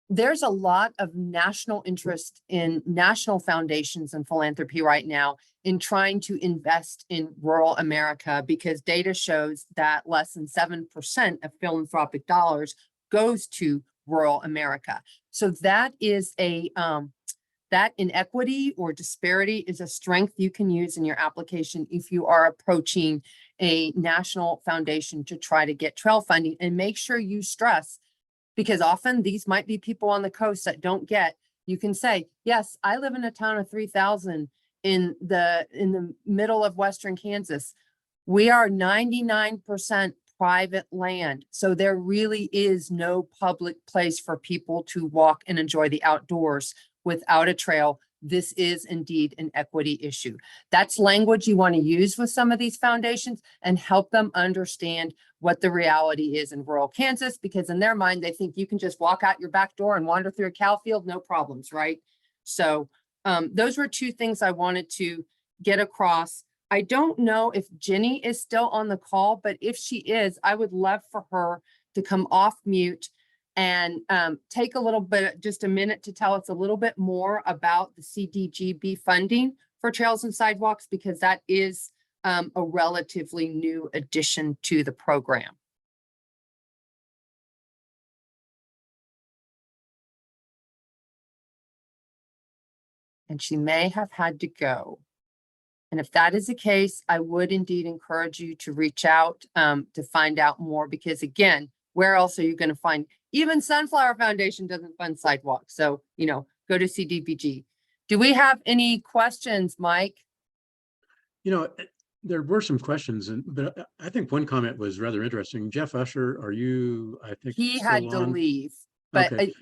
there's a lot of national interest in national foundations and philanthropy right now in trying to invest in rural America, because data shows that less than 7% of philanthropic dollars goes to rural America. So that is that inequity or disparity is a strength you can use in your application if you are approaching a national foundation to try to get trail funding. And make sure you stress, because often these might be people on the coast that don't get, you can say, yes, I live in a town of 3,000 in the middle of Western Kansas. We are 99% private land. So there really is no public place for people to walk and enjoy the outdoors without a trail. This is indeed an equity issue. That's language you want to use with some of these foundations and help them understand what the reality is in rural Kansas, because in their mind, they think you can just walk out your back door and wander through a cow field, no problems, right? So those were two things I wanted to get across. I don't know if Jenny is still on the call, but if she is, I would love for her to come off mute and take a little bit, just a minute, to tell us a little bit more about the CDGB funding for trails and sidewalks, because that is a relatively new addition to the program. And she may have had to go. And if that is the case, I would indeed encourage you to reach out to find out more, because again, where else are you going to find? Even Sunflower Foundation doesn't fund sidewalks. So, go to CDBG. Do we have any questions, Mike? There were some questions, but I think one comment was rather interesting. Jeff Usher, are you, I think He still had to on? leave, but Okay.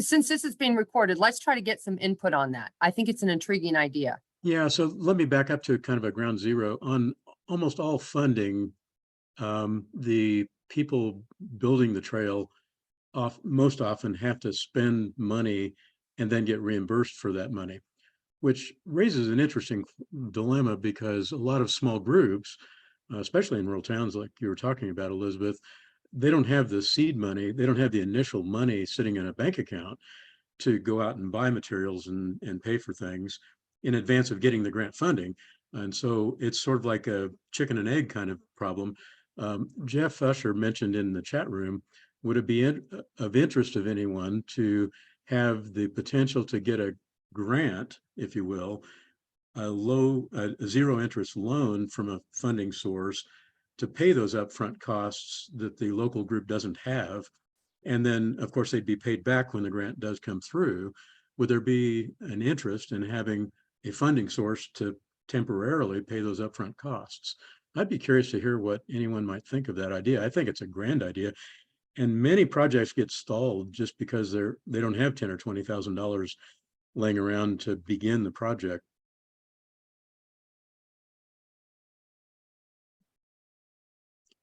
since this is being recorded, let's try to get some input on that. I think it's an intriguing idea. Yeah, so let me back up to kind of a ground zero. On almost all funding, the people building the trail most often have to spend money and then get reimbursed for that money, which raises an interesting dilemma, because a lot of small groups, especially in rural towns like you were talking about, Elizabeth, they don't have the seed money. They don't have the initial money sitting in a bank account to go out and buy materials and pay for things in advance of getting the grant funding. And so it's sort of like a chicken and egg kind of problem. Jeff Usher mentioned in the chat room, would it be of interest of anyone to have the potential to get a grant, if you will, a zero interest loan from a funding source to pay those upfront costs that the local group doesn't have. And then, of course, they'd be paid back when the grant does come through. Would there be an interest in having a funding source to temporarily pay those upfront costs? I'd be curious to hear what anyone might think of that idea. I think it's a grand idea. And many projects get stalled just because they don't have $10,000 or $20,000 laying around to begin the project.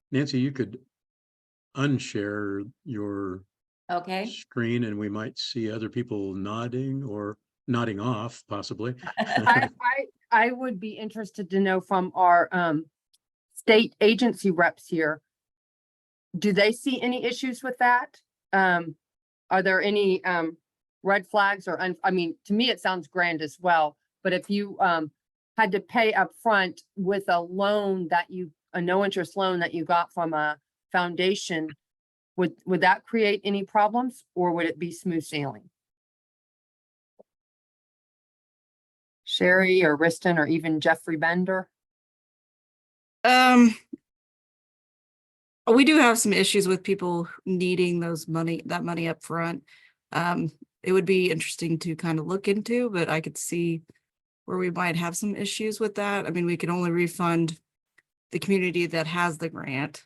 Nancy, you could unshare your Okay. screen and we might see other people nodding or nodding off possibly. I would be interested to know from our state agency reps here. Do they see any issues with that? Are there any red flags or, I mean, to me, it sounds grand as well. But if you had to pay up front with a loan that a no interest loan that you got from a foundation, would that create any problems or would it be smooth sailing? Sherry or Riston or even Jeffrey Bender? We do have some issues with people needing that money up front. It would be interesting to kind of look into, but I could see where we might have some issues with that. I mean, we can only refund the community that has the grant.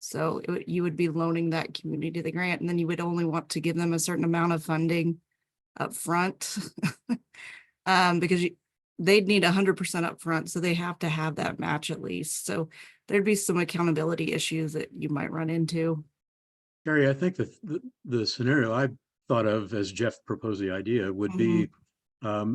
So you would be loaning that community the grant, and then you would only want to give them a certain amount of funding up front. Because they'd need 100% up front, so they have to have that match at least. So there'd be some accountability issues that you might run into. Gary, I think the scenario I thought of as Jeff proposed the idea would be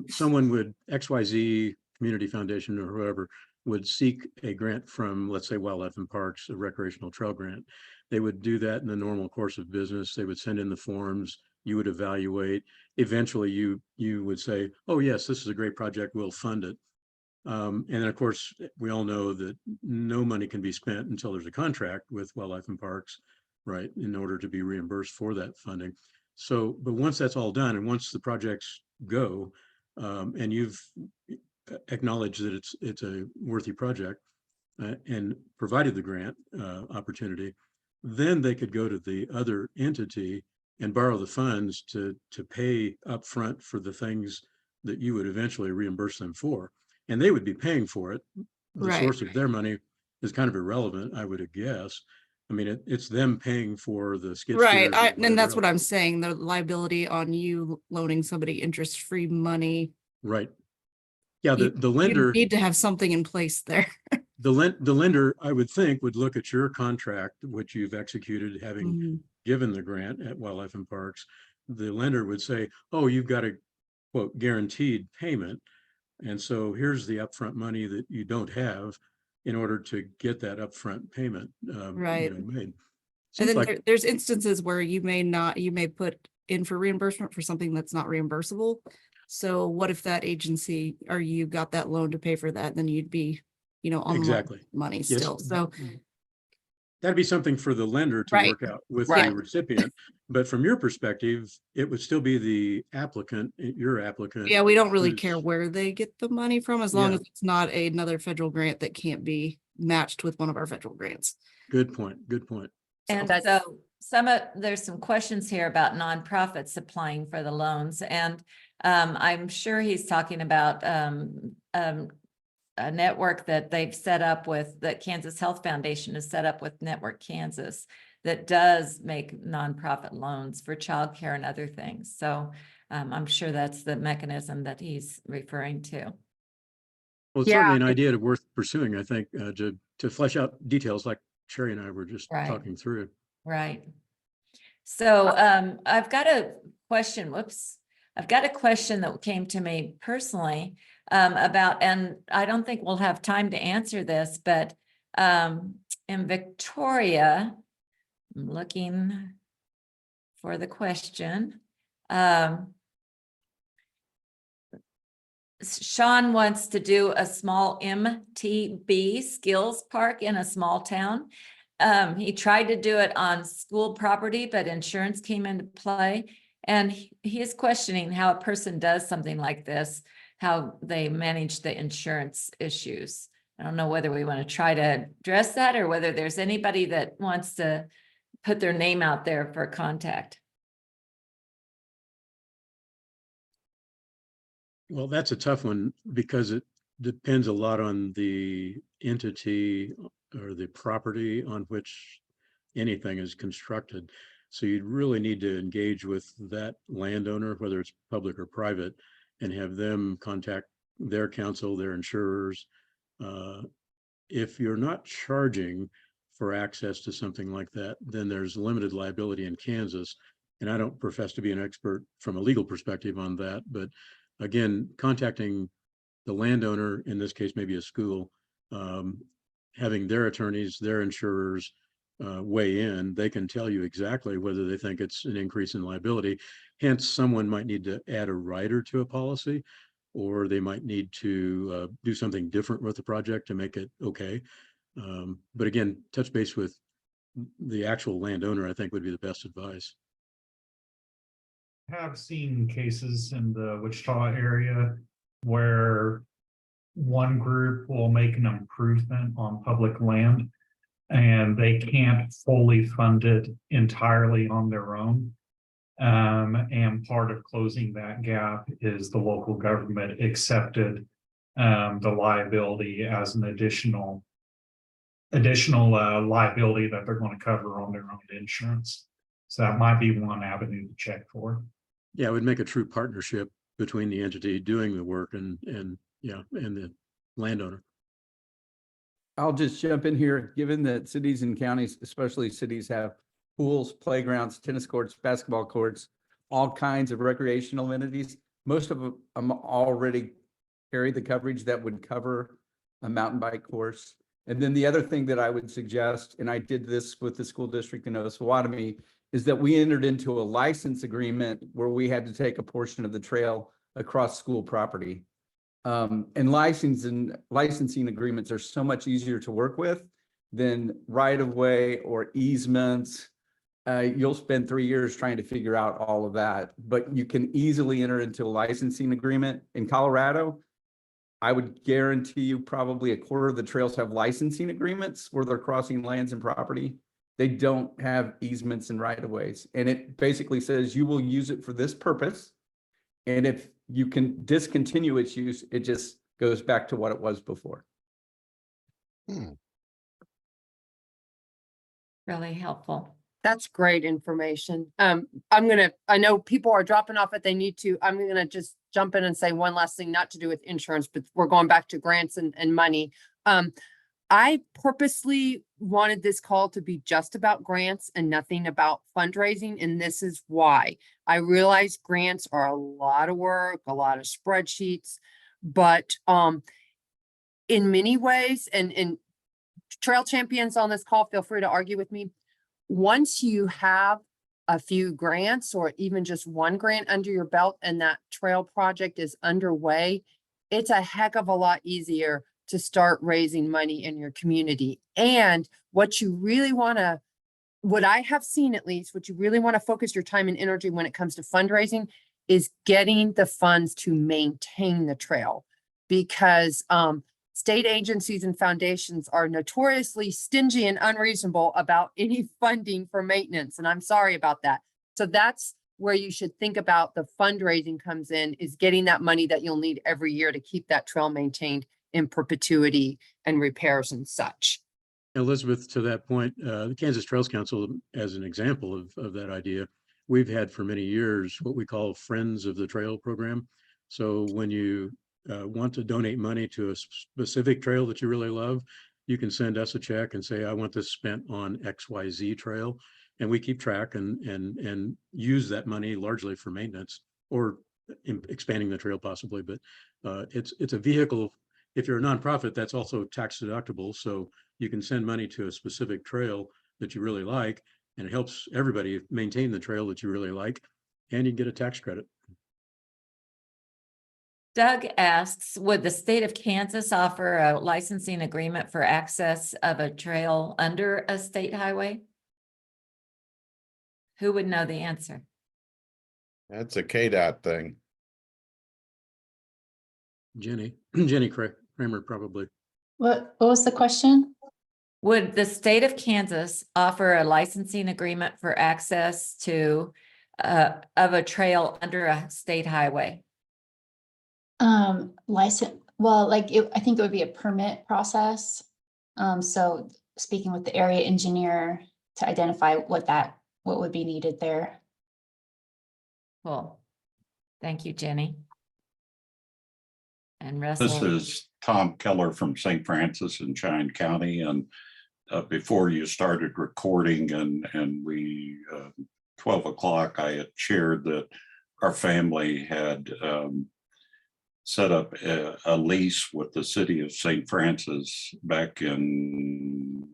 someone would XYZ Community Foundation or whoever would seek a grant from, let's say, Wildlife and Parks, a recreational trail grant. They would do that in the normal course of business. They would send in the forms. You would evaluate. Eventually, you would say, "Oh yes, this is a great project. We'll fund it." And then, of course, we all know that no money can be spent until there's a contract with Wildlife and Parks, right, in order to be reimbursed for that funding. So, but once that's all done, and once the projects go, and you've acknowledged that it's a worthy project and provided the grant opportunity, then they could go to the other entity and borrow the funds to pay upfront for the things that you would eventually reimburse them for. And they would be paying for it. The Right. source of their money is kind of irrelevant, I would guess. I mean, it's them paying for the skid Right, steers and and that's whatever what I'm else. saying, the liability on you loaning somebody interest-free money. Right. Yeah, You- the You lender, need to have something in place there. the lender, I would think, would look at your contract, which you've executed, having Mhm. given the grant at Wildlife and Parks. The lender would say, "Oh, you've got a quote guaranteed payment, and so here's the upfront money that you don't have in order to get that upfront payment Right. made." And Seems then like there's instances where you may put in for reimbursement for something that's not reimbursable. So what if that agency or you got that loan to pay for that, then you'd be, on the loan exactly. money Yes. still. So, That'd be something for the lender to Right. work out with the Right. recipient. But from your perspective, it would still be the applicant, your applicant. yeah, we don't really who's- care where they get the money from, as long Yeah. as it's not another federal grant that can't be matched with one of our federal grants. Good point. Good point. And That's- so there's some questions here about nonprofits applying for the loans, and I'm sure he's talking about a network that they've set up with, that Kansas Health Foundation has set up with Network Kansas, that does make nonprofit loans for childcare and other things. So I'm sure that's the mechanism that he's referring to. Well, it's Yeah. certainly an idea worth pursuing, I think, to flesh out details like Sherry and I were just Right. talking through. Right. So I've got a question, I've got a question that came to me personally about, and I don't think we'll have time to answer this, but in Victoria, I'm looking for the question. Sean wants to do a small MTB skills park in a small town. He tried to do it on school property, but insurance came into play. And he is questioning how a person does something like this, how they manage the insurance issues. I don't know whether we want to try to address that or whether there's anybody that wants to put their name out there for contact. Well, that's a tough one because it depends a lot on the entity or the property on which anything is constructed. So you'd really need to engage with that landowner, whether it's public or private, and have them contact their counsel, their insurers. If you're not charging for access to something like that, then there's limited liability in Kansas. And I don't profess to be an expert from a legal perspective on that, but again, contacting the landowner, in this case, maybe a school, having their attorneys, their insurers weigh in, they can tell you exactly whether they think it's an increase in liability. Hence, someone might need to add a rider to a policy, or they might need to do something different with the project to make it okay. But again, touch base with the actual landowner, I think would be the best advice. Have seen cases in the Wichita area where one group will make an improvement on public land and they can't fully fund it entirely on their own. And part of closing that gap is the local government accepted the liability as an additional liability that they're going to cover on their own insurance. So that might be one avenue to check for. Yeah, it would make a true partnership between the entity doing the work and the landowner. I'll just jump in here, given that cities and counties, especially cities, have pools, playgrounds, tennis courts, basketball courts, all kinds of recreational amenities. Most of them already carry the coverage that would cover a mountain bike course. And then the other thing that I would suggest, and I did this with the school district in Osawatomie, is that we entered into a license agreement where we had to take a portion of the trail across school property. And licensing agreements are so much easier to work with than right-of-way or easements. You'll spend 3 years trying to figure out all of that, but you can easily enter into a licensing agreement. In Colorado, I would guarantee you probably a quarter of the trails have licensing agreements where they're crossing lands and property. They don't have easements and right-of-ways. And it basically says you will use it for this purpose. And if you can discontinue its use, it just goes back to what it was before. Really helpful. That's great information. I know people are dropping off if they need to. I'm gonna just jump in and say one last thing, not to do with insurance, but we're going back to grants and money. I purposely wanted this call to be just about grants and nothing about fundraising, and this is why. I realize grants are a lot of work, a lot of spreadsheets, but in many ways, and trail champions on this call, feel free to argue with me. Once you have a few grants or even just one grant under your belt and that trail project is underway, it's a heck of a lot easier to start raising money in your community. And what you really want to, what I have seen at least, what you really want to focus your time and energy when it comes to fundraising is getting the funds to maintain the trail. Because state agencies and foundations are notoriously stingy and unreasonable about any funding for maintenance. And I'm sorry about that. So that's where you should think about the fundraising comes in, is getting that money that you'll need every year to keep that trail maintained in perpetuity and repairs and such. Elizabeth, to that point, the Kansas Trails Council, as an example of that idea, we've had for many years what we call Friends of the Trail program. So when you want to donate money to a specific trail that you really love, you can send us a check and say, I want this spent on XYZ trail. And we keep track and use that money largely for maintenance or expanding the trail possibly. But it's a vehicle. If you're a nonprofit, that's also tax deductible. So you can send money to a specific trail that you really like, and it helps everybody maintain the trail that you really like, and you get a tax credit. Doug asks, would the state of Kansas offer a licensing agreement for access of a trail under a state highway? Who would know the answer? That's a KDOT thing. Jenny Kramer probably. What was the question? Would the state of Kansas offer a licensing agreement for access to of a trail under a state highway? License, well, I think it would be a permit process. So speaking with the area engineer to identify what would be needed there. Cool. Thank you, Jenny. And This Russell. is Tom Keller from St. Francis in Cheyenne County. And before you started recording and we, 12 o'clock, I had shared that our family had set up a lease with the city of St. Francis back in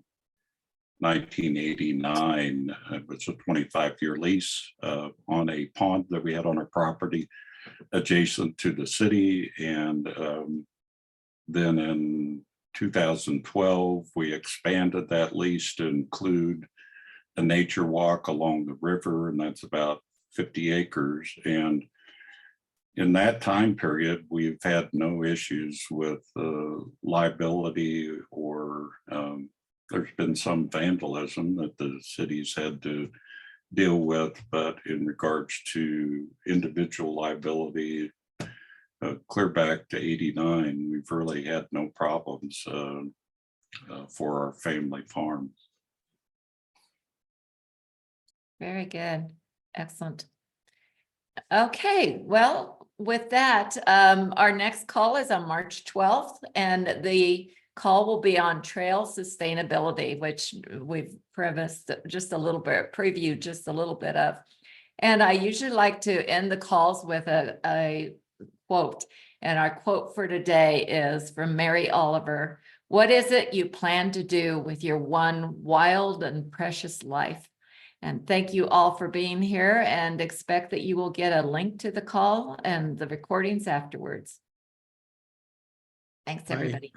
1989. It was a 25-year lease on a pond that we had on our property adjacent to the city. And then in 2012, we expanded that lease to include a nature walk along the river, and that's about 50 acres. And in that time period, we've had no issues with liability or there's been some vandalism that the city's had to deal with, but in regards to individual liability, clear back to 89, we've really had no problems for our family farm. Very good. Excellent. Okay, well, with that, our next call is on March 12th, and the call will be on trail sustainability, which we've premised just a little bit, previewed just a little bit of. And I usually like to end the calls with a quote. And our quote for today is from Mary Oliver. What is it you plan to do with your one wild and precious life? And thank you all for being here, and expect that you will get a link to the call and the recordings afterwards. Thanks, Bye. everybody.